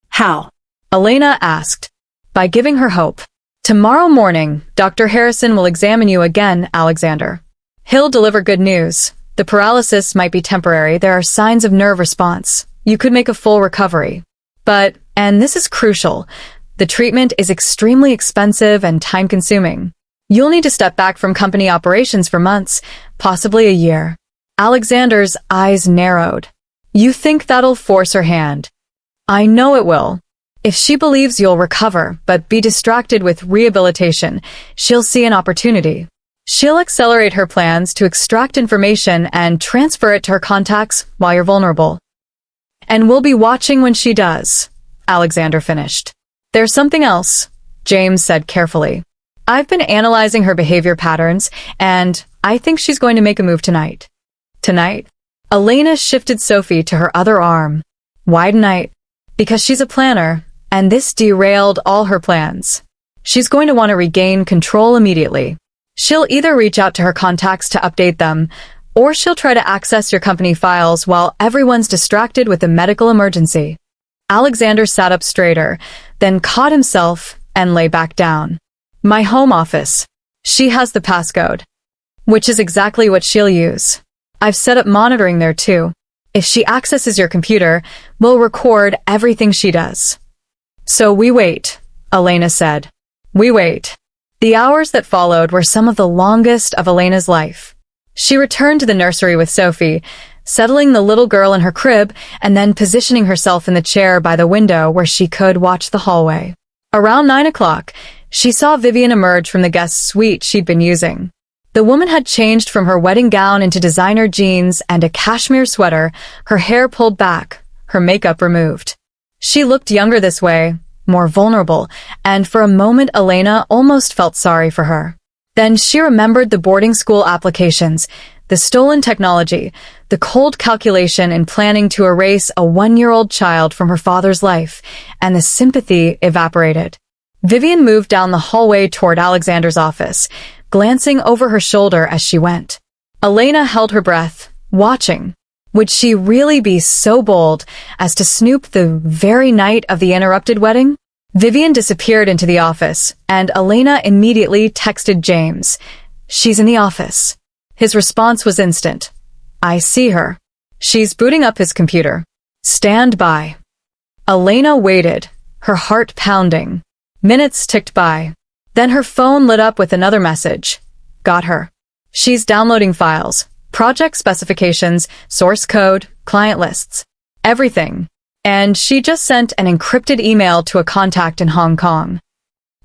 How? Elena asked. By giving her hope. Tomorrow morning, Dr. Harrison will examine you again, Alexander. He'll deliver good news. The paralysis might be temporary. There are signs of nerve response. You could make a full recovery. But, and this is crucial, the treatment is extremely expensive and time-consuming. You'll need to step back from company operations for months, possibly a year. Alexander's eyes narrowed. You think that'll force her hand? I know it will. If she believes you'll recover, but be distracted with rehabilitation, she'll see an opportunity. She'll accelerate her plans to extract information and transfer it to her contacts while you're vulnerable. And we'll be watching when she does, Alexander finished. There's something else, James said carefully. I've been analyzing her behavior patterns, and I think she's going to make a move tonight. Tonight? Elena shifted Sophie to her other arm. Why tonight? Because she's a planner, and this derailed all her plans. She's going to want to regain control immediately. She'll either reach out to her contacts to update them, or she'll try to access your company files while everyone's distracted with a medical emergency. Alexander sat up straighter, then caught himself and lay back down. My home office. She has the passcode. Which is exactly what she'll use. I've set up monitoring there too. If she accesses your computer, we'll record everything she does. So we wait, Elena said. We wait. The hours that followed were some of the longest of Elena's life. She returned to the nursery with Sophie, settling the little girl in her crib and then positioning herself in the chair by the window where she could watch the hallway. Around 9 o'clock, she saw Vivian emerge from the guest suite she'd been using. The woman had changed from her wedding gown into designer jeans and a cashmere sweater, her hair pulled back, her makeup removed. She looked younger this way, more vulnerable, and for a moment Elena almost felt sorry for her. Then she remembered the boarding school applications, the stolen technology, the cold calculation in planning to erase a 1-year-old child from her father's life, and the sympathy evaporated. Vivian moved down the hallway toward Alexander's office, glancing over her shoulder as she went. Elena held her breath, watching. Would she really be so bold as to snoop the very night of the interrupted wedding? Vivian disappeared into the office, and Elena immediately texted James. She's in the office. His response was instant. I see her. She's booting up his computer. Stand by. Elena waited, her heart pounding. Minutes ticked by. Then her phone lit up with another message. Got her. She's downloading files. Project specifications, source code, client lists. Everything. And she just sent an encrypted email to a contact in Hong Kong.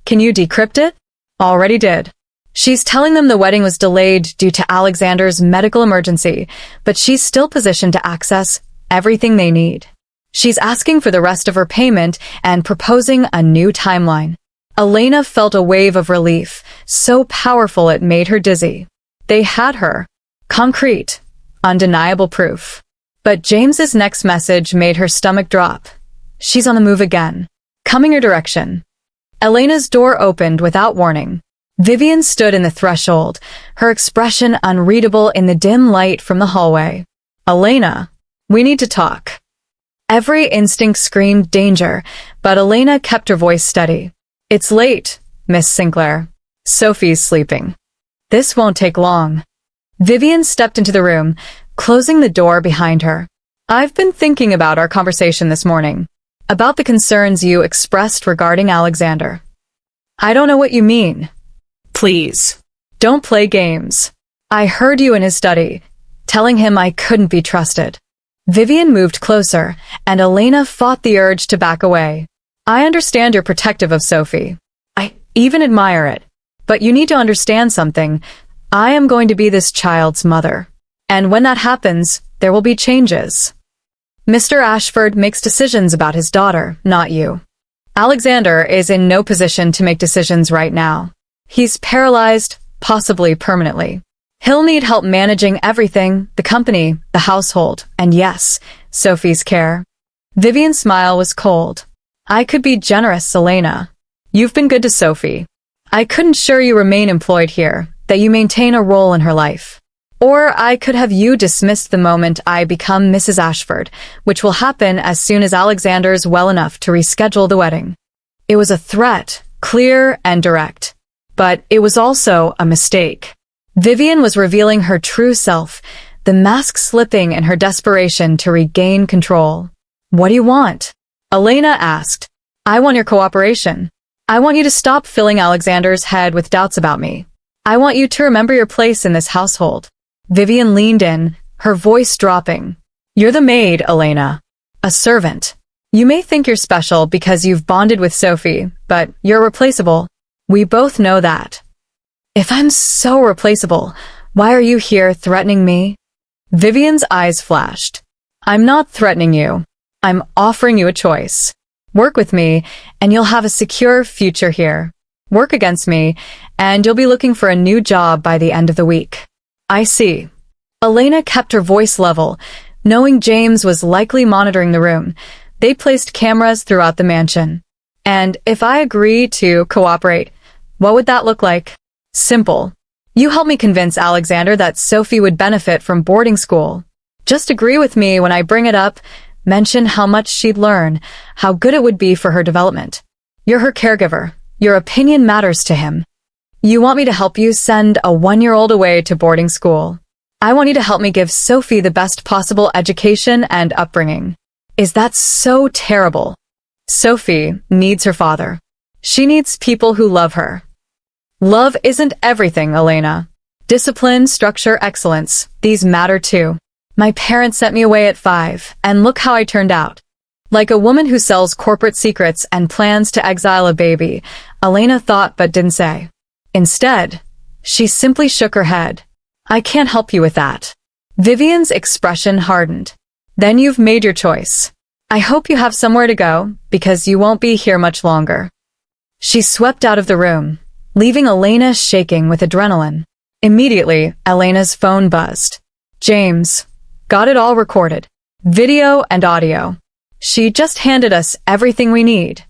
Can you decrypt it? Already did. She's telling them the wedding was delayed due to Alexander's medical emergency, but she's still positioned to access everything they need. She's asking for the rest of her payment and proposing a new timeline. Elena felt a wave of relief, so powerful it made her dizzy. They had her. Concrete, undeniable proof. But James's next message made her stomach drop. She's on the move again. Coming your direction. Elena's door opened without warning. Vivian stood in the threshold, her expression unreadable in the dim light from the hallway. Elena, we need to talk. Every instinct screamed danger, but Elena kept her voice steady. It's late, Miss Sinclair. Sophie's sleeping. This won't take long. Vivian stepped into the room, closing the door behind her. I've been thinking about our conversation this morning, about the concerns you expressed regarding Alexander. I don't know what you mean. Please. Don't play games. I heard you in his study, telling him I couldn't be trusted. Vivian moved closer, and Elena fought the urge to back away. I understand you're protective of Sophie. I even admire it. But you need to understand something. I am going to be this child's mother. And when that happens, there will be changes. Mr. Ashford makes decisions about his daughter, not you. Alexander is in no position to make decisions right now. He's paralyzed, possibly permanently. He'll need help managing everything, the company, the household, and yes, Sophie's care. Vivian's smile was cold. I could be generous, Elena. You've been good to Sophie. I could ensure you remain employed here, that you maintain a role in her life. Or I could have you dismissed the moment I become Mrs. Ashford, which will happen as soon as Alexander's well enough to reschedule the wedding. It was a threat, clear and direct. But it was also a mistake. Vivian was revealing her true self, the mask slipping in her desperation to regain control. "What do you want?" Elena asked. "I want your cooperation. I want you to stop filling Alexander's head with doubts about me. I want you to remember your place in this household." Vivian leaned in, her voice dropping. "You're the maid, Elena. A servant. You may think you're special because you've bonded with Sophie, but you're replaceable. We both know that." "If I'm so replaceable, why are you here threatening me?" Vivian's eyes flashed. "I'm not threatening you. I'm offering you a choice. Work with me, and you'll have a secure future here. Work against me, and you'll be looking for a new job by the end of the week." "I see." Elena kept her voice level, knowing James was likely monitoring the room. They placed cameras throughout the mansion. "And if I agree to cooperate, what would that look like?" "Simple. You help me convince Alexander that Sophie would benefit from boarding school. Just agree with me when I bring it up, mention how much she'd learn, how good it would be for her development. You're her caregiver. Your opinion matters to him. You want me to help you send a 1-year-old away to boarding school. I want you to help me give Sophie the best possible education and upbringing. Is that so terrible? Sophie needs her father. She needs people who love her. Love isn't everything, Elena. Discipline, structure, excellence, these matter too. My parents sent me away at 5, and look how I turned out. Like a woman who sells corporate secrets and plans to exile a baby, Elena thought but didn't say. Instead, she simply shook her head. I can't help you with that. Vivian's expression hardened. Then you've made your choice. I hope you have somewhere to go, because you won't be here much longer. She swept out of the room, leaving Elena shaking with adrenaline. Immediately, Elena's phone buzzed. James. Got it all recorded. Video and audio. She just handed us everything we need.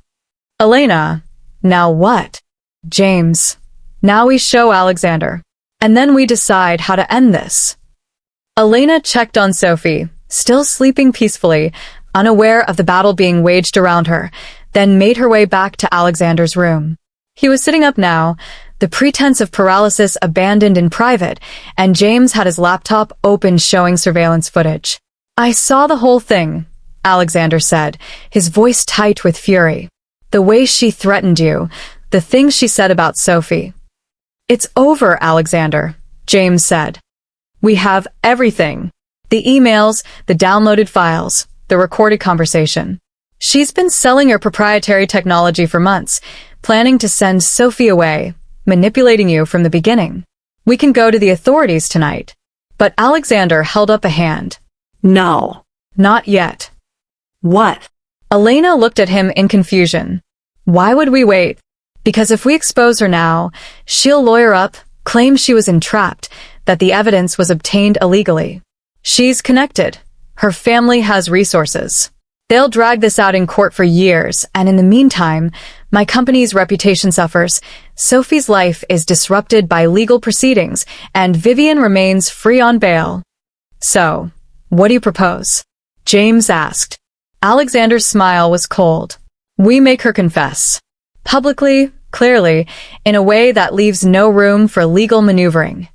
Elena. Now what? James. Now we show Alexander. And then we decide how to end this. Elena checked on Sophie, still sleeping peacefully, unaware of the battle being waged around her, then made her way back to Alexander's room. He was sitting up now, the pretense of paralysis abandoned in private, and James had his laptop open showing surveillance footage. I saw the whole thing, Alexander said, his voice tight with fury. The way she threatened you, the things she said about Sophie. It's over, Alexander, James said. We have everything. The emails, the downloaded files, the recorded conversation. She's been selling your proprietary technology for months, planning to send Sophie away, manipulating you from the beginning. We can go to the authorities tonight. But Alexander held up a hand. No. Not yet. What? Elena looked at him in confusion. Why would we wait? Because if we expose her now, she'll lawyer up, claim she was entrapped, that the evidence was obtained illegally. She's connected. Her family has resources. They'll drag this out in court for years, and in the meantime, my company's reputation suffers, Sophie's life is disrupted by legal proceedings, and Vivian remains free on bail. So, what do you propose? James asked. Alexander's smile was cold. We make her confess. Publicly, clearly, in a way that leaves no room for legal maneuvering.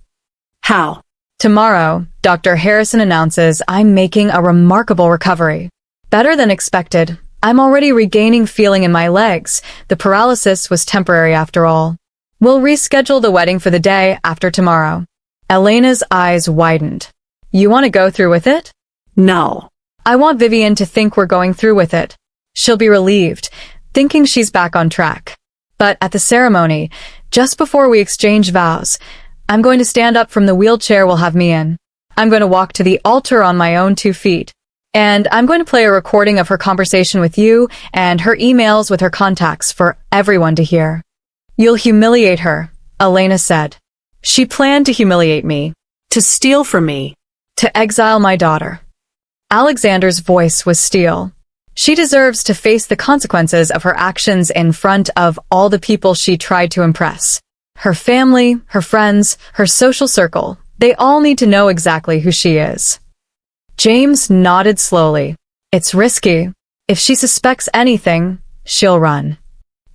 How? Tomorrow, Dr. Harrison announces I'm making a remarkable recovery. Better than expected. I'm already regaining feeling in my legs. The paralysis was temporary after all. We'll reschedule the wedding for the day after tomorrow. Elena's eyes widened. You want to go through with it? No. I want Vivian to think we're going through with it. She'll be relieved, thinking she's back on track. But at the ceremony, just before we exchange vows, I'm going to stand up from the wheelchair we'll have me in. I'm going to walk to the altar on my own 2 feet. And I'm going to play a recording of her conversation with you and her emails with her contacts for everyone to hear. You'll humiliate her, Elena said. She planned to humiliate me. To steal from me. To exile my daughter. Alexander's voice was steel. She deserves to face the consequences of her actions in front of all the people she tried to impress. Her family, her friends, her social circle, they all need to know exactly who she is. James nodded slowly. It's risky. If she suspects anything, she'll run.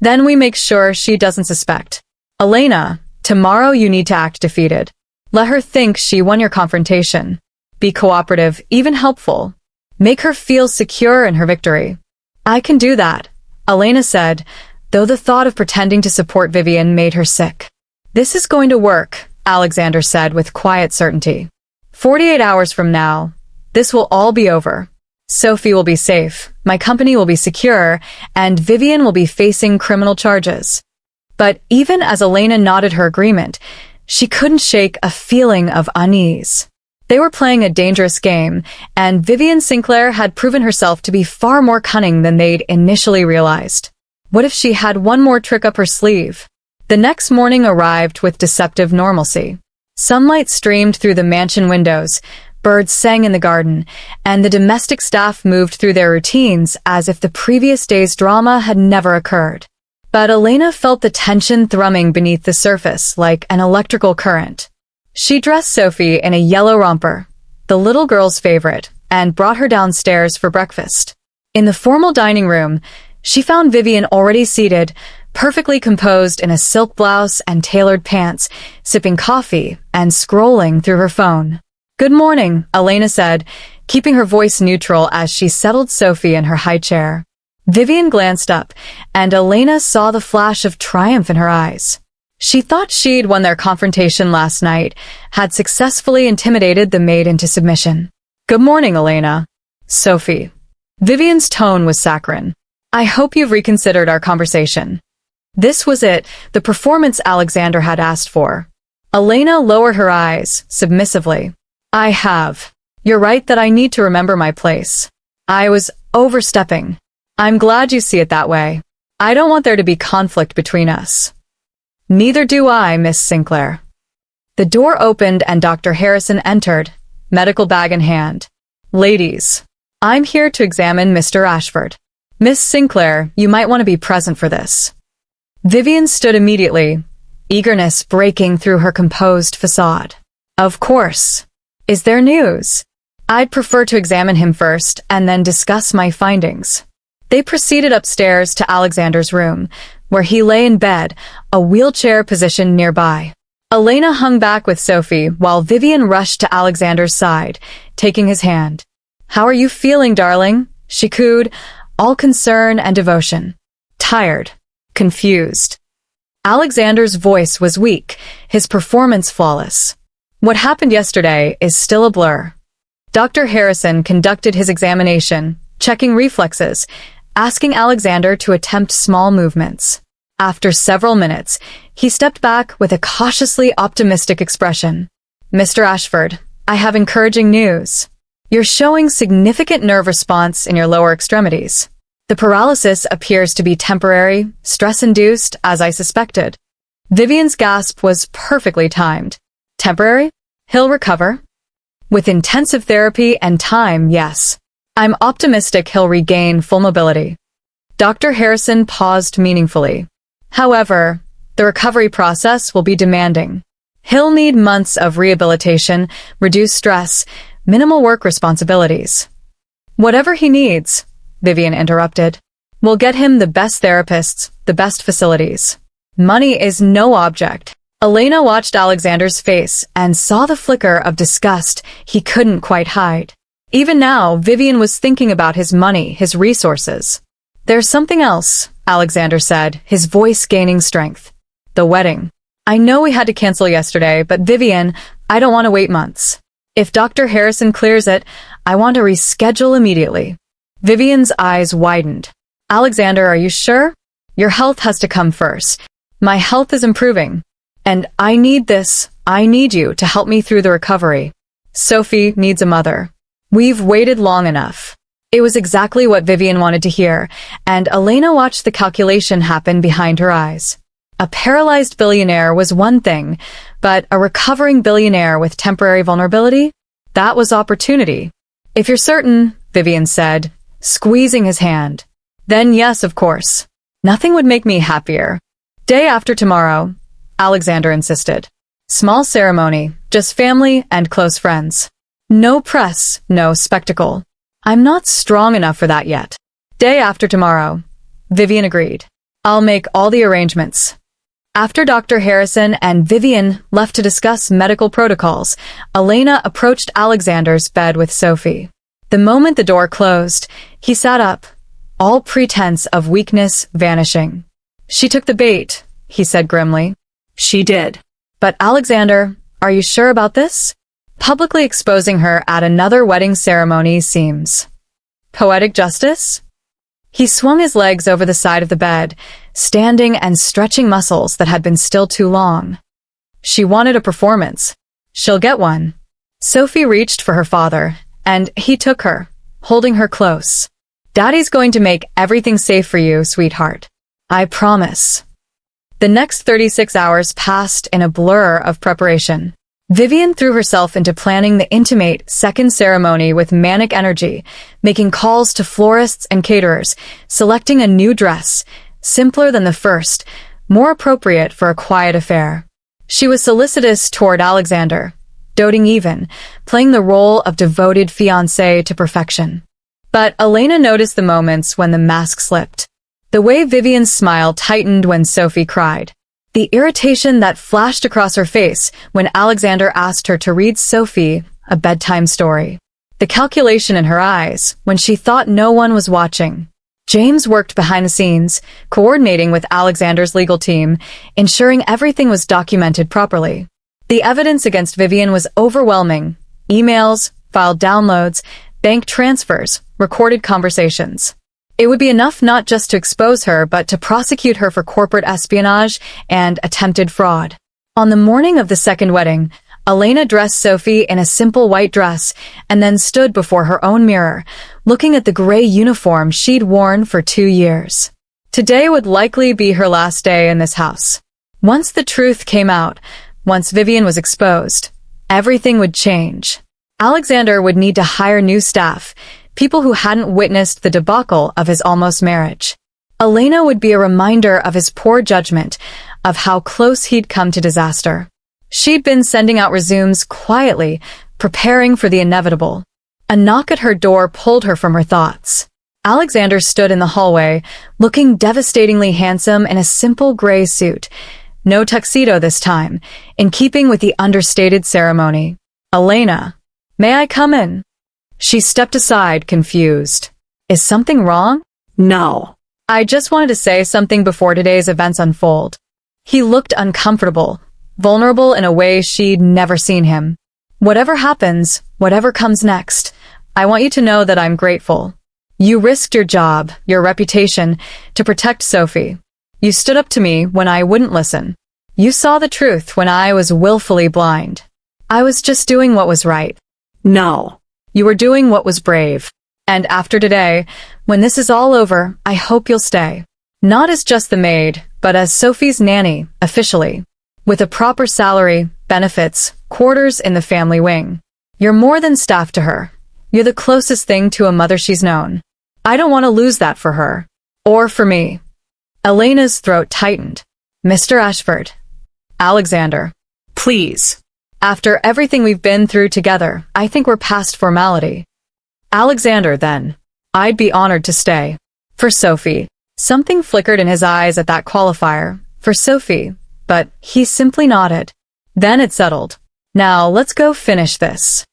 Then we make sure she doesn't suspect. Elena, tomorrow you need to act defeated. Let her think she won your confrontation. Be cooperative, even helpful. Make her feel secure in her victory. I can do that, Elena said, though the thought of pretending to support Vivian made her sick. This is going to work, Alexander said with quiet certainty. 48 hours from now, this will all be over. Sophie will be safe, my company will be secure, and Vivian will be facing criminal charges. But even as Elena nodded her agreement, she couldn't shake a feeling of unease. They were playing a dangerous game, and Vivian Sinclair had proven herself to be far more cunning than they'd initially realized. What if she had one more trick up her sleeve? The next morning arrived with deceptive normalcy. Sunlight streamed through the mansion windows, birds sang in the garden, and the domestic staff moved through their routines as if the previous day's drama had never occurred. But Elena felt the tension thrumming beneath the surface like an electrical current. She dressed Sophie in a yellow romper, the little girl's favorite, and brought her downstairs for breakfast. In the formal dining room, she found Vivian already seated, perfectly composed in a silk blouse and tailored pants, sipping coffee and scrolling through her phone. "Good morning," Elena said, keeping her voice neutral as she settled Sophie in her high chair. Vivian glanced up, and Elena saw the flash of triumph in her eyes. She thought she'd won their confrontation last night, had successfully intimidated the maid into submission. "Good morning, Elena." "Sophie." Vivian's tone was saccharine. "I hope you've reconsidered our conversation." This was it, the performance Alexander had asked for. Elena lowered her eyes, submissively. "I have. You're right that I need to remember my place. I was overstepping. I'm glad you see it that way. I don't want there to be conflict between us." "Neither do I, Miss Sinclair." The door opened and Dr. Harrison entered, medical bag in hand. "Ladies, I'm here to examine Mr. Ashford. Miss Sinclair, you might want to be present for this." Vivian stood immediately, eagerness breaking through her composed facade. "Of course. Is there news? I'd prefer to examine him first and then discuss my findings." They proceeded upstairs to Alexander's room, where he lay in bed, a wheelchair positioned nearby. Elena hung back with Sophie while Vivian rushed to Alexander's side, taking his hand. "How are you feeling, darling?" she cooed, all concern and devotion. "Tired. Confused." Alexander's voice was weak, his performance flawless. What happened yesterday is still a blur. Dr. Harrison conducted his examination, checking reflexes, asking Alexander to attempt small movements. After several minutes, he stepped back with a cautiously optimistic expression. "Mr. Ashford, I have encouraging news. You're showing significant nerve response in your lower extremities. The paralysis appears to be temporary, stress-induced, as I suspected." Vivian's gasp was perfectly timed. "Temporary? He'll recover?" "With intensive therapy and time, yes. I'm optimistic he'll regain full mobility." Dr. Harrison paused meaningfully. "However, the recovery process will be demanding. He'll need months of rehabilitation, reduced stress, minimal work responsibilities." "Whatever he needs," Vivian interrupted. "We'll get him the best therapists, the best facilities. Money is no object." Elena watched Alexander's face and saw the flicker of disgust he couldn't quite hide. Even now, Vivian was thinking about his money, his resources. "There's something else," Alexander said, his voice gaining strength. "The wedding. I know we had to cancel yesterday, but Vivian, I don't want to wait months. If Dr. Harrison clears it, I want to reschedule immediately." Vivian's eyes widened. "Alexander, are you sure? Your health has to come first. My health is improving. And I need you to help me through the recovery. Sophie needs a mother. We've waited long enough." It was exactly what Vivian wanted to hear, and Elena watched the calculation happen behind her eyes. A paralyzed billionaire was one thing, but a recovering billionaire with temporary vulnerability? That was opportunity. "If you're certain," Vivian said, squeezing his hand. "Then yes, of course. Nothing would make me happier." "Day after tomorrow," Alexander insisted. "Small ceremony, just family and close friends. No press, no spectacle. I'm not strong enough for that yet." "Day after tomorrow," Vivian agreed. I'll make all the arrangements. After Dr. Harrison and Vivian left to discuss medical protocols, Elena approached Alexander's bed with Sophie. The moment the door closed, he sat up, all pretense of weakness vanishing. She took the bait, he said grimly. She did. But Alexander, are you sure about this? Publicly exposing her at another wedding ceremony seems poetic justice? He swung his legs over the side of the bed, standing and stretching muscles that had been still too long. She wanted a performance. She'll get one. Sophie reached for her father, and he took her, holding her close. Daddy's going to make everything safe for you, sweetheart. I promise. The next 36 hours passed in a blur of preparation. Vivian threw herself into planning the intimate second ceremony with manic energy, making calls to florists and caterers, selecting a new dress, simpler than the first, more appropriate for a quiet affair. She was solicitous toward Alexander, doting even, playing the role of devoted fiancé to perfection. But Elena noticed the moments when the mask slipped. The way Vivian's smile tightened when Sophie cried. The irritation that flashed across her face when Alexander asked her to read Sophie a bedtime story. The calculation in her eyes when she thought no one was watching. James worked behind the scenes, coordinating with Alexander's legal team, ensuring everything was documented properly. The evidence against Vivian was overwhelming. Emails, file downloads, bank transfers, recorded conversations. It would be enough not just to expose her, but to prosecute her for corporate espionage and attempted fraud. On the morning of the second wedding, Elena dressed Sophie in a simple white dress and then stood before her own mirror, looking at the gray uniform she'd worn for 2 years. Today would likely be her last day in this house. Once the truth came out, once Vivian was exposed, everything would change. Alexander would need to hire new staff, people who hadn't witnessed the debacle of his almost marriage. Elena would be a reminder of his poor judgment, of how close he'd come to disaster. She'd been sending out resumes quietly, preparing for the inevitable. A knock at her door pulled her from her thoughts. Alexander stood in the hallway, looking devastatingly handsome in a simple gray suit. No tuxedo this time, in keeping with the understated ceremony. Elena, may I come in? She stepped aside, confused. Is something wrong? No. I just wanted to say something before today's events unfold. He looked uncomfortable, vulnerable in a way she'd never seen him. Whatever happens, whatever comes next, I want you to know that I'm grateful. You risked your job, your reputation, to protect Sophie. You stood up to me when I wouldn't listen. You saw the truth when I was willfully blind. I was just doing what was right. No. You were doing what was brave. And after today, when this is all over, I hope you'll stay. Not as just the maid, but as Sophie's nanny, officially. With a proper salary, benefits, quarters in the family wing. You're more than staff to her. You're the closest thing to a mother she's known. I don't want to lose that for her. Or for me. Elena's throat tightened. Mr. Ashford. Alexander. Please. After everything we've been through together, I think we're past formality. Alexander, then. I'd be honored to stay. For Sophie. Something flickered in his eyes at that qualifier. For Sophie. But he simply nodded. Then it settled. Now, let's go finish this.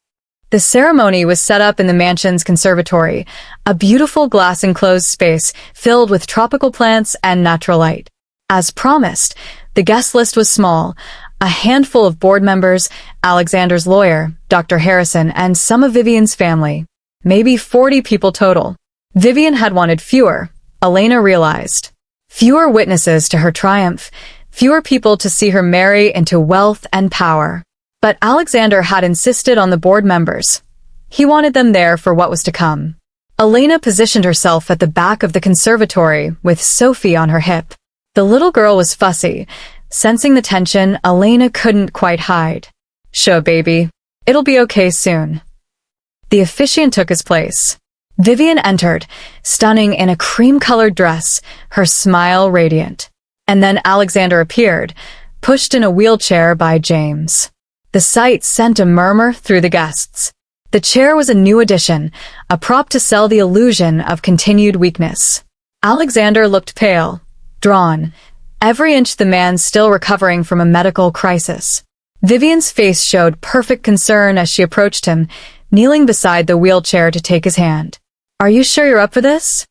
The ceremony was set up in the mansion's conservatory, a beautiful glass-enclosed space filled with tropical plants and natural light. As promised, the guest list was small, a handful of board members, Alexander's lawyer, Dr. Harrison, and some of Vivian's family. Maybe 40 people total. Vivian had wanted fewer, Elena realized. Fewer witnesses to her triumph, fewer people to see her marry into wealth and power. But Alexander had insisted on the board members. He wanted them there for what was to come. Elena positioned herself at the back of the conservatory with Sophie on her hip. The little girl was fussy. Sensing the tension, Elena couldn't quite hide. Sure, baby. It'll be okay soon. The officiant took his place. Vivian entered, stunning in a cream-colored dress, her smile radiant. And then Alexander appeared, pushed in a wheelchair by James. The sight sent a murmur through the guests. The chair was a new addition, a prop to sell the illusion of continued weakness. Alexander looked pale, drawn, every inch the man still recovering from a medical crisis. Vivian's face showed perfect concern as she approached him, kneeling beside the wheelchair to take his hand. "Are you sure you're up for this?"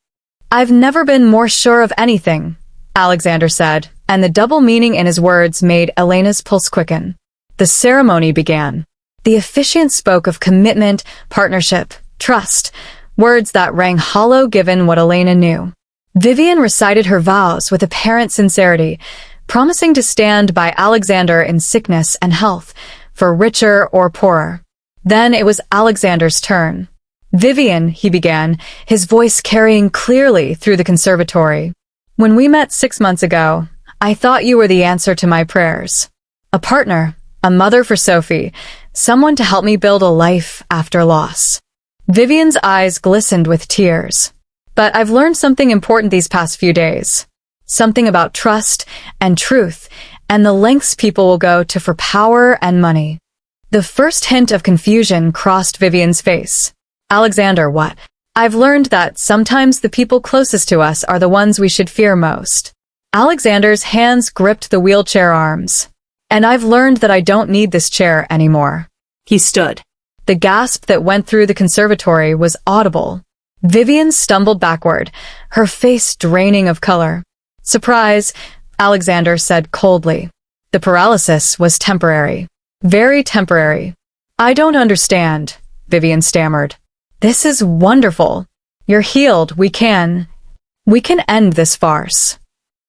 "I've never been more sure of anything," Alexander said, and the double meaning in his words made Elena's pulse quicken. The ceremony began. The officiant spoke of commitment, partnership, trust, words that rang hollow given what Elena knew. Vivian recited her vows with apparent sincerity, promising to stand by Alexander in sickness and health, for richer or poorer. Then it was Alexander's turn. "Vivian," he began, his voice carrying clearly through the conservatory. "When we met 6 months ago, I thought you were the answer to my prayers. A partner, a mother for Sophie, someone to help me build a life after loss." Vivian's eyes glistened with tears. "But I've learned something important these past few days. Something about trust and truth and the lengths people will go to for power and money." The first hint of confusion crossed Vivian's face. "Alexander, what?" "I've learned that sometimes the people closest to us are the ones we should fear most." Alexander's hands gripped the wheelchair arms. "And I've learned that I don't need this chair anymore." He stood. The gasp that went through the conservatory was audible. Vivian stumbled backward, her face draining of color. "Surprise," Alexander said coldly. "The paralysis was temporary. Very temporary." "I don't understand," Vivian stammered. "This is wonderful. You're healed. We can end this farce."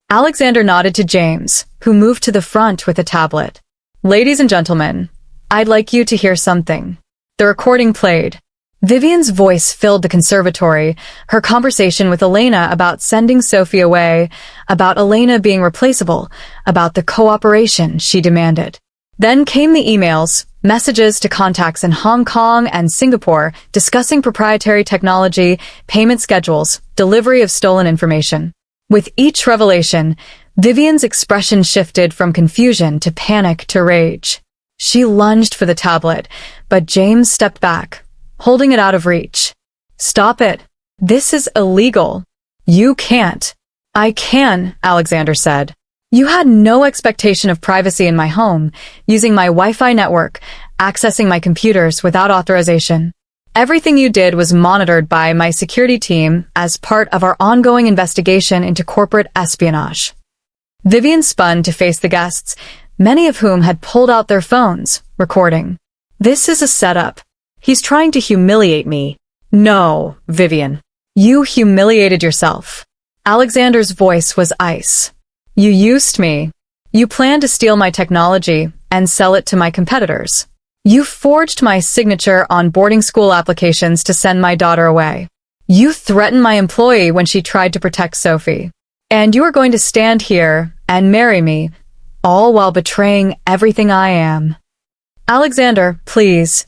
Alexander nodded to James, who moved to the front with a tablet. "Ladies and gentlemen, I'd like you to hear something." The recording played. Vivian's voice filled the conservatory, her conversation with Elena about sending Sophie away, about Elena being replaceable, about the cooperation she demanded. Then came the emails, messages to contacts in Hong Kong and Singapore discussing proprietary technology, payment schedules, delivery of stolen information. With each revelation, Vivian's expression shifted from confusion to panic to rage. She lunged for the tablet, but James stepped back, holding it out of reach. "Stop it. This is illegal. You can't." "I can," Alexander said. "You had no expectation of privacy in my home, using my Wi-Fi network, accessing my computers without authorization. Everything you did was monitored by my security team as part of our ongoing investigation into corporate espionage." Vivian spun to face the guests, many of whom had pulled out their phones, recording. "This is a setup. He's trying to humiliate me." "No, Vivian. You humiliated yourself." Alexander's voice was ice. "You used me. You planned to steal my technology and sell it to my competitors. You forged my signature on boarding school applications to send my daughter away. You threatened my employee when she tried to protect Sophie. And you are going to stand here and marry me, all while betraying everything I am." "Alexander, please."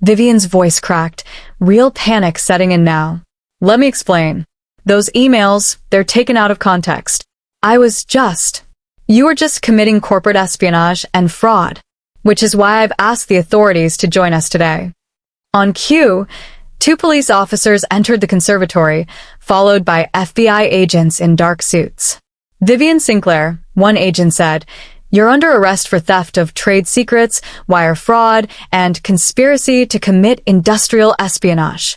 Vivian's voice cracked, real panic setting in now. "Let me explain. Those emails, they're taken out of context. You were just committing corporate espionage and fraud, which is why I've asked the authorities to join us today." On cue, 2 police officers entered the conservatory, followed by FBI agents in dark suits. "Vivian Sinclair," one agent said, "you're under arrest for theft of trade secrets, wire fraud, and conspiracy to commit industrial espionage."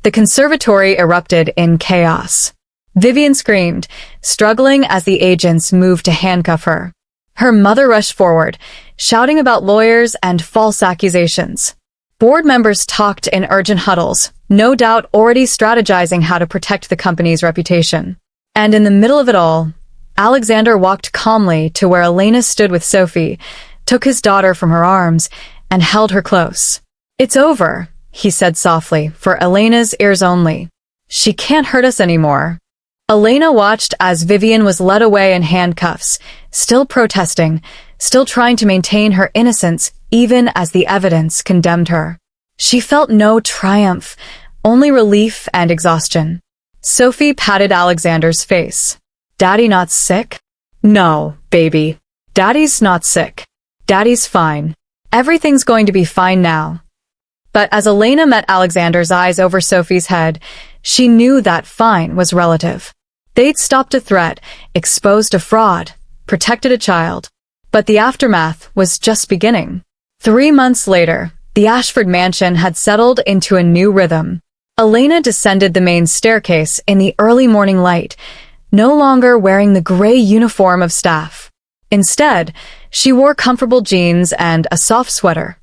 The conservatory erupted in chaos. Vivian screamed, struggling as the agents moved to handcuff her. Her mother rushed forward, shouting about lawyers and false accusations. Board members talked in urgent huddles, no doubt already strategizing how to protect the company's reputation. And in the middle of it all, Alexander walked calmly to where Elena stood with Sophie, took his daughter from her arms, and held her close. "It's over," he said softly, for Elena's ears only. "She can't hurt us anymore." Elena watched as Vivian was led away in handcuffs, still protesting, still trying to maintain her innocence even as the evidence condemned her. She felt no triumph, only relief and exhaustion. Sophie patted Alexander's face. "Daddy not sick?" "No, baby. Daddy's not sick. Daddy's fine. Everything's going to be fine now." But as Elena met Alexander's eyes over Sophie's head, she knew that fine was relative. They'd stopped a threat, exposed a fraud, protected a child. But the aftermath was just beginning. 3 months later, the Ashford mansion had settled into a new rhythm. Elena descended the main staircase in the early morning light, no longer wearing the gray uniform of staff. Instead, she wore comfortable jeans and a soft sweater,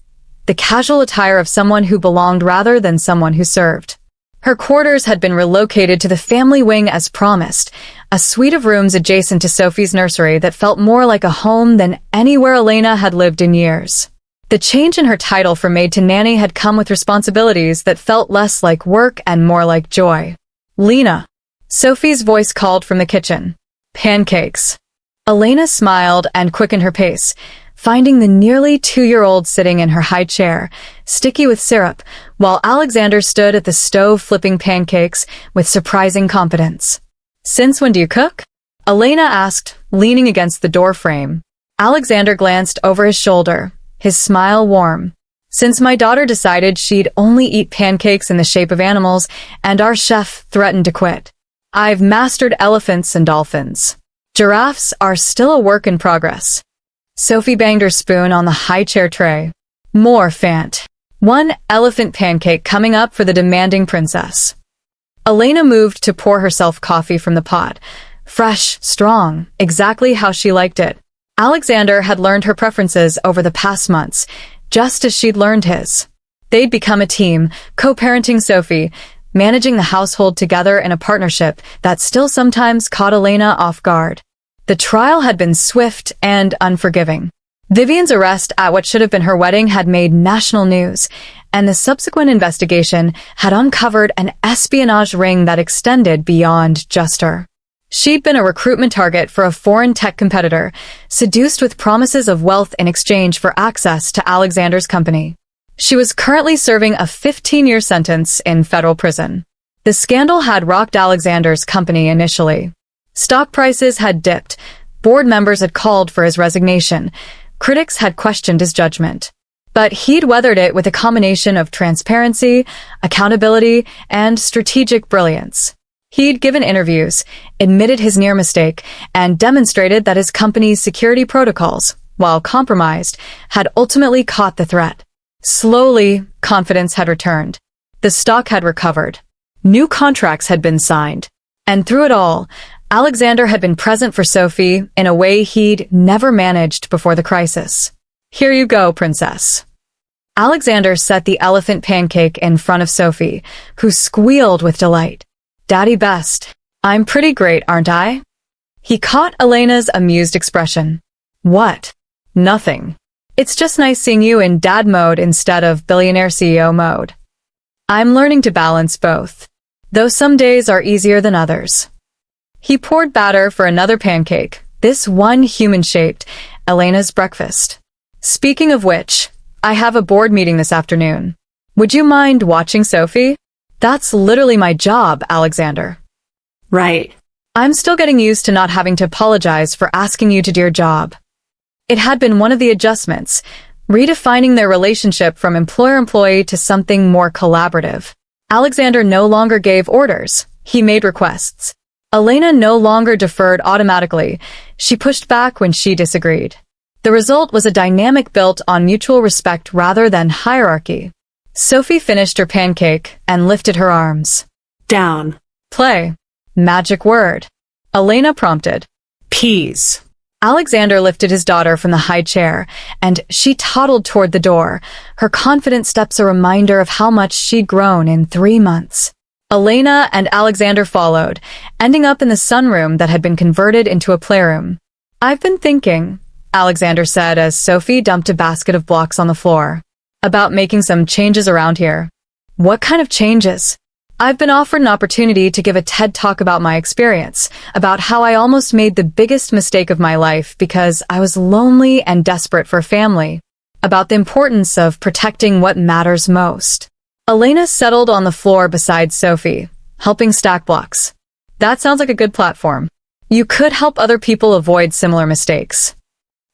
the casual attire of someone who belonged rather than someone who served. Her quarters had been relocated to the family wing as promised, a suite of rooms adjacent to Sophie's nursery that felt more like a home than anywhere Elena had lived in years. The change in her title from maid to nanny had come with responsibilities that felt less like work and more like joy. "Lena," Sophie's voice called from the kitchen. "Pancakes." Elena smiled and quickened her pace, finding the nearly 2-year-old sitting in her high chair, sticky with syrup, while Alexander stood at the stove flipping pancakes with surprising confidence. "Since when do you cook?" Elena asked, leaning against the door frame. Alexander glanced over his shoulder, his smile warm. "Since my daughter decided she'd only eat pancakes in the shape of animals and our chef threatened to quit. I've mastered elephants and dolphins. Giraffes are still a work in progress." Sophie banged her spoon on the high chair tray. "More Fant. 1 elephant pancake coming up for the demanding princess." Elena moved to pour herself coffee from the pot. Fresh, strong, exactly how she liked it. Alexander had learned her preferences over the past months, just as she'd learned his. They'd become a team, co-parenting Sophie, managing the household together in a partnership that still sometimes caught Elena off guard. The trial had been swift and unforgiving. Vivian's arrest at what should have been her wedding had made national news, and the subsequent investigation had uncovered an espionage ring that extended beyond just her. She'd been a recruitment target for a foreign tech competitor, seduced with promises of wealth in exchange for access to Alexander's company. She was currently serving a 15-year sentence in federal prison. The scandal had rocked Alexander's company initially. Stock prices had dipped, board members had called for his resignation, critics had questioned his judgment. But he'd weathered it with a combination of transparency, accountability, and strategic brilliance. He'd given interviews, admitted his near mistake, and demonstrated that his company's security protocols, while compromised, had ultimately caught the threat. Slowly, confidence had returned. The stock had recovered. New contracts had been signed. And through it all, Alexander had been present for Sophie in a way he'd never managed before the crisis. "Here you go, princess." Alexander set the elephant pancake in front of Sophie, who squealed with delight. "Daddy best. I'm pretty great, aren't I?" He caught Elena's amused expression. "What? Nothing. It's just nice seeing you in dad mode instead of billionaire CEO mode. I'm learning to balance both, though some days are easier than others." He poured batter for another pancake, this one human-shaped, Elena's breakfast. "Speaking of which, I have a board meeting this afternoon. Would you mind watching Sophie? That's literally my job, Alexander." "Right." "I'm still getting used to not having to apologize for asking you to do your job." It had been one of the adjustments, redefining their relationship from employer-employee to something more collaborative. Alexander no longer gave orders, he made requests. Elena no longer deferred automatically, she pushed back when she disagreed. The result was a dynamic built on mutual respect rather than hierarchy. Sophie finished her pancake and lifted her arms. "Down." "Play." "Magic word," Elena prompted. "Peas." Alexander lifted his daughter from the high chair, and she toddled toward the door, her confident steps a reminder of how much she'd grown in 3 months. Elena and Alexander followed, ending up in the sunroom that had been converted into a playroom. "I've been thinking," Alexander said as Sophie dumped a basket of blocks on the floor, "about making some changes around here." "What kind of changes?" "I've been offered an opportunity to give a TED Talk about my experience, about how I almost made the biggest mistake of my life because I was lonely and desperate for family, about the importance of protecting what matters most." Elena settled on the floor beside Sophie, helping stack blocks. "That sounds like a good platform. You could help other people avoid similar mistakes."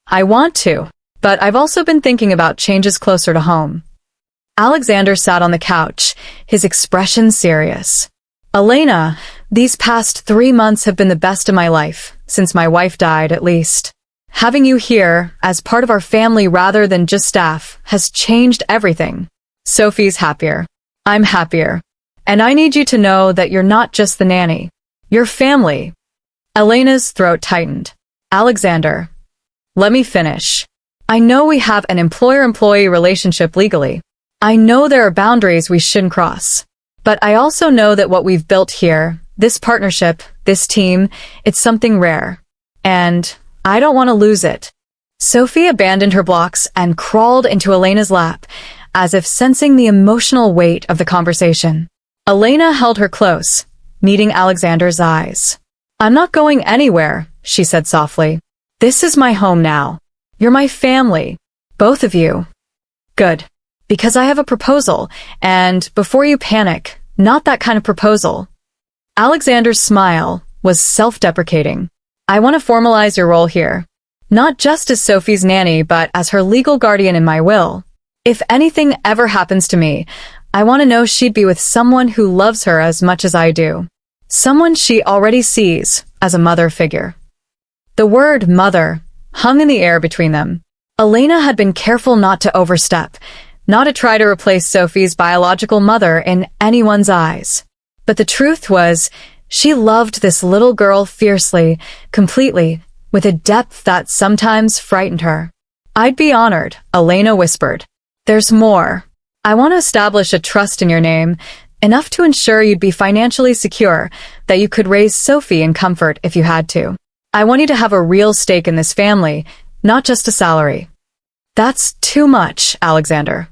"I want to, but I've also been thinking about changes closer to home." Alexander sat on the couch, his expression serious. Elena, these past 3 months have been the best of my life, since my wife died, at least. Having you here, as part of our family rather than just staff, has changed everything. Sophie's happier. I'm happier. And I need you to know that you're not just the nanny. You're family. Elena's throat tightened. Alexander. Let me finish. I know we have an employer-employee relationship legally. I know there are boundaries we shouldn't cross. But I also know that what we've built here, this partnership, this team, it's something rare. And I don't want to lose it. Sophie abandoned her blocks and crawled into Elena's lap, as if sensing the emotional weight of the conversation. Elena held her close, meeting Alexander's eyes. I'm not going anywhere, she said softly. This is my home now. You're my family. Both of you. Good. Because I have a proposal, and before you panic, not that kind of proposal. Alexander's smile was self-deprecating. I want to formalize your role here. Not just as Sophie's nanny, but as her legal guardian in my will. If anything ever happens to me, I want to know she'd be with someone who loves her as much as I do. Someone she already sees as a mother figure. The word mother hung in the air between them. Elena had been careful not to overstep, not to try to replace Sophie's biological mother in anyone's eyes. But the truth was, she loved this little girl fiercely, completely, with a depth that sometimes frightened her. I'd be honored, Elena whispered. There's more. I want to establish a trust in your name, enough to ensure you'd be financially secure, that you could raise Sophie in comfort if you had to. I want you to have a real stake in this family, not just a salary. That's too much, Alexander.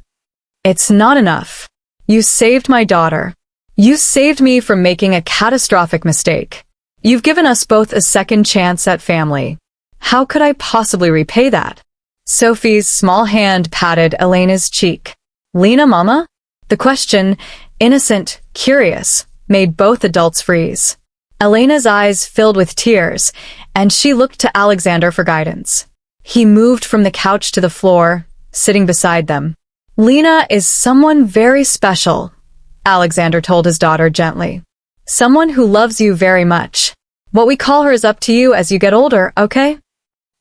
It's not enough. You saved my daughter. You saved me from making a catastrophic mistake. You've given us both a second chance at family. How could I possibly repay that? Sophie's small hand patted Elena's cheek. Lena, Mama? The question, innocent, curious, made both adults freeze. Elena's eyes filled with tears, and she looked to Alexander for guidance. He moved from the couch to the floor, sitting beside them. Lena is someone very special, Alexander told his daughter gently. Someone who loves you very much. What we call her is up to you as you get older, okay?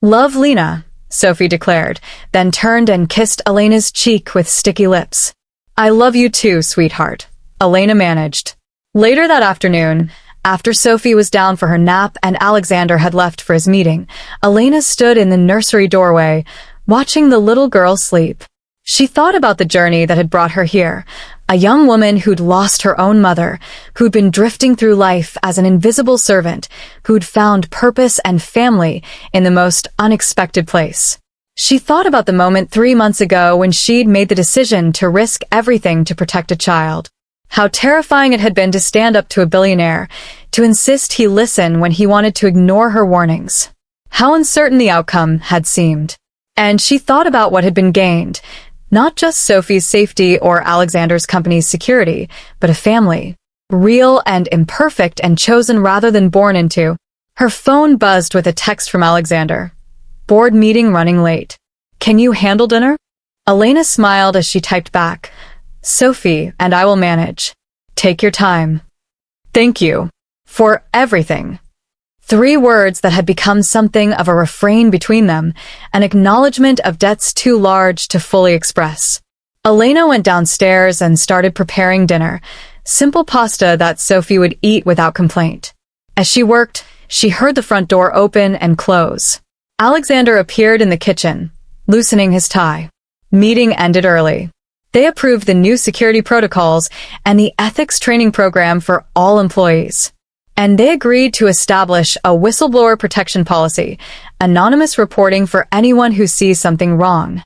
Love, Lena, Sophie declared, then turned and kissed Elena's cheek with sticky lips. I love you too, sweetheart, Elena managed. Later that afternoon, after Sophie was down for her nap and Alexander had left for his meeting, Elena stood in the nursery doorway, watching the little girl sleep. She thought about the journey that had brought her here, a young woman who'd lost her own mother, who'd been drifting through life as an invisible servant, who'd found purpose and family in the most unexpected place. She thought about the moment 3 months ago when she'd made the decision to risk everything to protect a child. How terrifying it had been to stand up to a billionaire, to insist he listen when he wanted to ignore her warnings. How uncertain the outcome had seemed. And she thought about what had been gained, not just Sophie's safety or Alexander's company's security, but a family. Real and imperfect and chosen rather than born into. Her phone buzzed with a text from Alexander. Board meeting running late. Can you handle dinner? Elena smiled as she typed back. Sophie and I will manage. Take your time. Thank you. For everything. 3 words that had become something of a refrain between them, an acknowledgement of debts too large to fully express. Elena went downstairs and started preparing dinner, simple pasta that Sophie would eat without complaint. As she worked, she heard the front door open and close. Alexander appeared in the kitchen, loosening his tie. Meeting ended early. They approved the new security protocols and the ethics training program for all employees. And they agreed to establish a whistleblower protection policy, anonymous reporting for anyone who sees something wrong.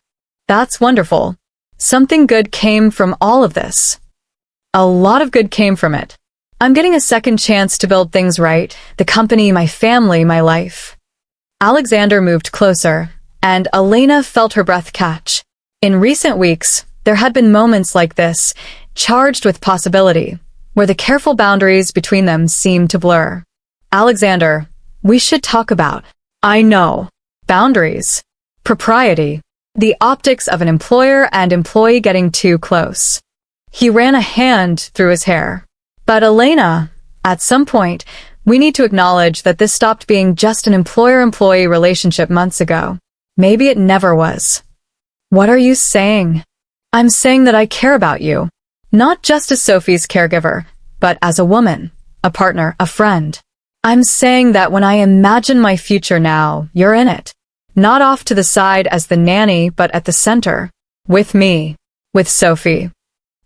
That's wonderful. Something good came from all of this. A lot of good came from it. I'm getting a second chance to build things right, the company, my family, my life. Alexander moved closer, and Elena felt her breath catch. In recent weeks, there had been moments like this, charged with possibility, where the careful boundaries between them seemed to blur. Alexander, we should talk about. I know. Boundaries. Propriety. The optics of an employer and employee getting too close. He ran a hand through his hair. But Elena, At some point, we need to acknowledge that this stopped being just an employer-employee relationship months ago. Maybe it never was. What are you saying? I'm saying that I care about you. Not just as Sophie's caregiver, but as a woman, a partner, a friend. I'm saying that when I imagine my future now, you're in it. Not off to the side as the nanny, but at the center. With me. With Sophie.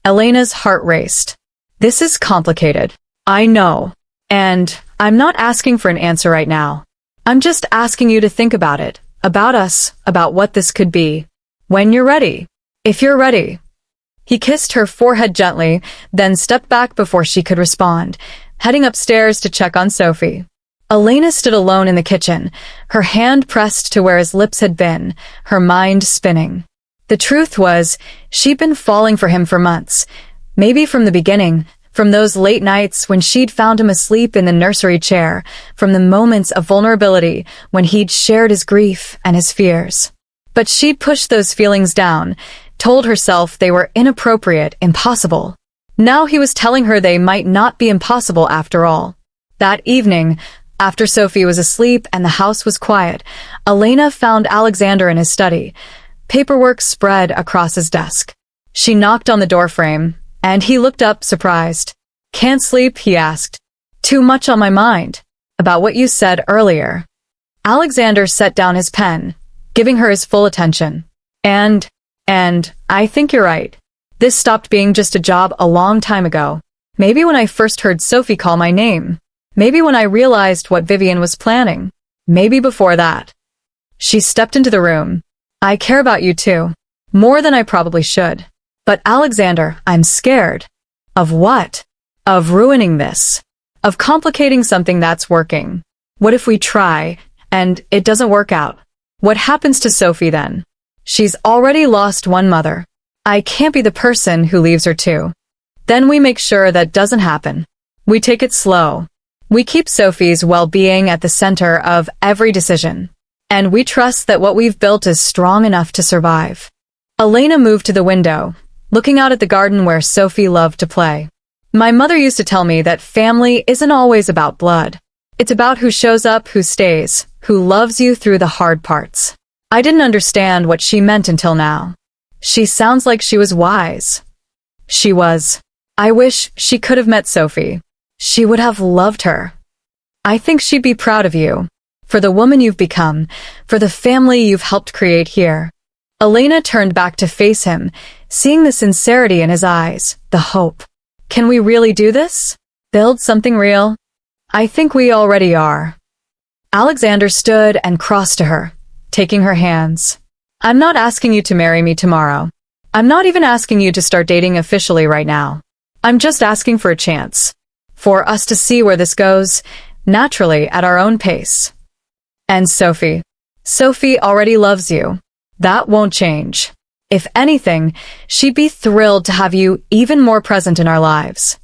Elena's heart raced. This is complicated. I know. And I'm not asking for an answer right now. I'm just asking you to think about it, about us, about what this could be. When you're ready. If you're ready. He kissed her forehead gently, then stepped back before she could respond, heading upstairs to check on Sophie. Elena stood alone in the kitchen, her hand pressed to where his lips had been, her mind spinning. The truth was, she'd been falling for him for months. Maybe from the beginning, from those late nights when she'd found him asleep in the nursery chair, from the moments of vulnerability when he'd shared his grief and his fears. But she'd pushed those feelings down, told herself they were inappropriate, impossible. Now he was telling her they might not be impossible after all. That evening, after Sophie was asleep and the house was quiet, Elena found Alexander in his study, paperwork spread across his desk. She knocked on the doorframe, and he looked up, surprised. "Can't sleep?" he asked. "Too much on my mind. About what you said earlier." Alexander set down his pen, giving her his full attention. And I think you're right. This stopped being just a job a long time ago. Maybe when I first heard Sophie call my name. Maybe when I realized what Vivian was planning. Maybe before that. She stepped into the room. "I care about you too. More than I probably should. But Alexander, I'm scared." "Of what?" "Of ruining this. Of complicating something that's working. What if we try, and it doesn't work out? What happens to Sophie then? She's already lost one mother. I can't be the person who leaves her too." Then we make sure that doesn't happen. We take it slow. We keep Sophie's well-being at the center of every decision. And we trust that what we've built is strong enough to survive. Elena moved to the window, looking out at the garden where Sophie loved to play. "My mother used to tell me that family isn't always about blood. It's about who shows up, who stays, who loves you through the hard parts." I didn't understand what she meant until now. She sounds like she was wise. She was. I wish she could have met Sophie. She would have loved her. I think she'd be proud of you. For the woman you've become, for the family you've helped create here. Elena turned back to face him, seeing the sincerity in his eyes, the hope. Can we really do this? Build something real? I think we already are. Alexander stood and crossed to her, taking her hands. I'm not asking you to marry me tomorrow. I'm not even asking you to start dating officially right now. I'm just asking for a chance. For us to see where this goes, naturally at our own pace. And Sophie. Sophie already loves you. That won't change. If anything, she'd be thrilled to have you even more present in our lives.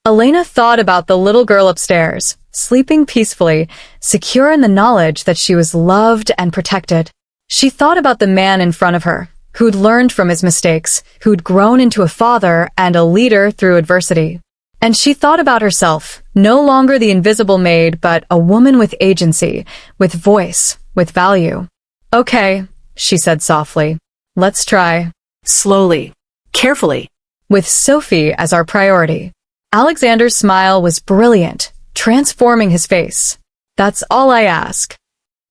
Elena thought about the little girl upstairs, sleeping peacefully, secure in the knowledge that she was loved and protected. She thought about the man in front of her, who'd learned from his mistakes, who'd grown into a father and a leader through adversity. And she thought about herself, no longer the invisible maid, but a woman with agency, with voice, with value. Okay, she said softly. Let's try. Slowly. Carefully. With Sophie as our priority. Alexander's smile was brilliant, transforming his face. That's all I ask.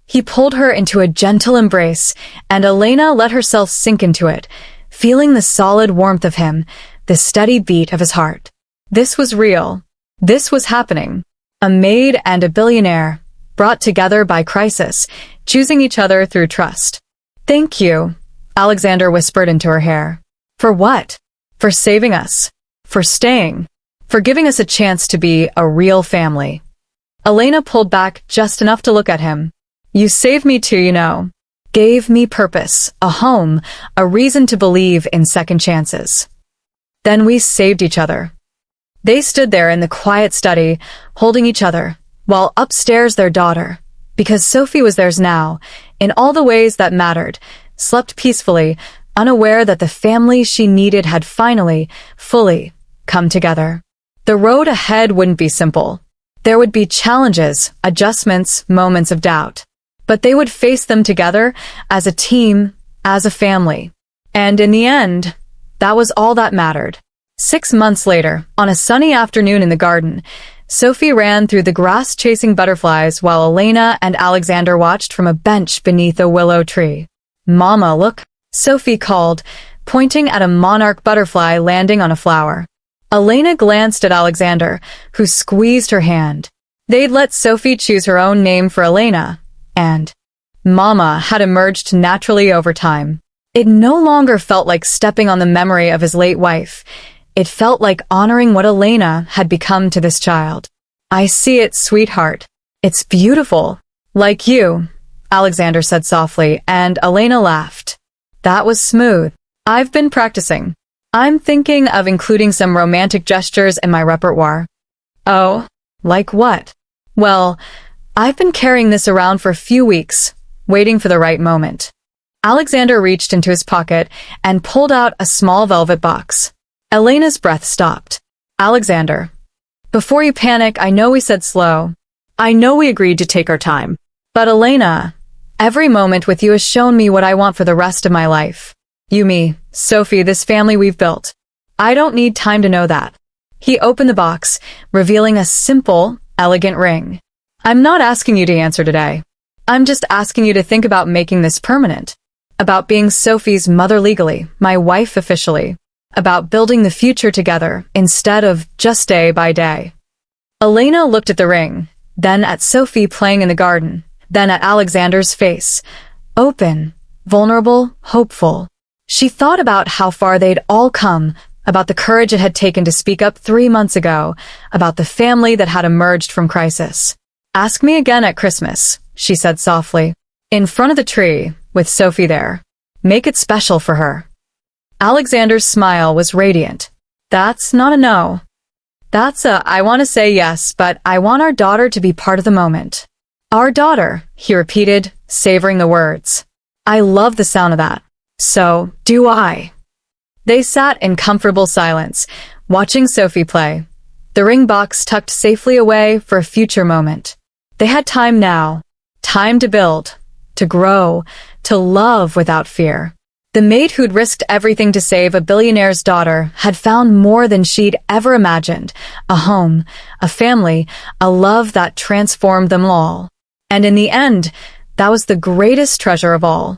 He pulled her into a gentle embrace, and Elena let herself sink into it, feeling the solid warmth of him, the steady beat of his heart. This was real. This was happening. A maid and a billionaire, brought together by crisis, choosing each other through trust. Thank you, Alexander whispered into her hair. For what? For saving us. For staying. For giving us a chance to be a real family. Elena pulled back just enough to look at him. You saved me too, you know. Gave me purpose, a home, a reason to believe in second chances. Then we saved each other. They stood there in the quiet study, holding each other, while upstairs their daughter, because Sophie was theirs now, in all the ways that mattered, slept peacefully, unaware that the family she needed had finally, fully, come together. The road ahead wouldn't be simple. There would be challenges, adjustments, moments of doubt. But they would face them together as a team, as a family. And in the end, that was all that mattered. 6 months later, on a sunny afternoon in the garden, Sophie ran through the grass chasing butterflies while Elena and Alexander watched from a bench beneath a willow tree. "Mama, look," Sophie called, pointing at a monarch butterfly landing on a flower. Elena glanced at Alexander, who squeezed her hand. They'd let Sophie choose her own name for Elena, and Mama had emerged naturally over time. It no longer felt like stepping on the memory of his late wife. It felt like honoring what Elena had become to this child. "I see it, sweetheart. It's beautiful. Like you," Alexander said softly, and Elena laughed. "That was smooth. I've been practicing. I'm thinking of including some romantic gestures in my repertoire." "Oh, like what?" "Well, I've been carrying this around for a few weeks, waiting for the right moment." Alexander reached into his pocket and pulled out a small velvet box. Elena's breath stopped. "Alexander, before you panic, I know we said slow. I know we agreed to take our time. But Elena, every moment with you has shown me what I want for the rest of my life. You, me, Sophie, this family we've built. I don't need time to know that." He opened the box, revealing a simple, elegant ring. "I'm not asking you to answer today. I'm just asking you to think about making this permanent. About being Sophie's mother legally, my wife officially. About building the future together instead of just day by day." Elena looked at the ring, then at Sophie playing in the garden, then at Alexander's face. Open, vulnerable, hopeful. She thought about how far they'd all come, about the courage it had taken to speak up 3 months ago, about the family that had emerged from crisis. "Ask me again at Christmas," she said softly. "In front of the tree, with Sophie there. Make it special for her." Alexander's smile was radiant. "That's not a no. That's a, I want to say yes, but I want our daughter to be part of the moment." "Our daughter," he repeated, savoring the words. "I love the sound of that. So, do I." They sat in comfortable silence, watching Sophie play, the ring box tucked safely away for a future moment. They had time now. Time to build, to grow, to love without fear. The maid who'd risked everything to save a billionaire's daughter had found more than she'd ever imagined. A home, a family, a love that transformed them all. And in the end, that was the greatest treasure of all.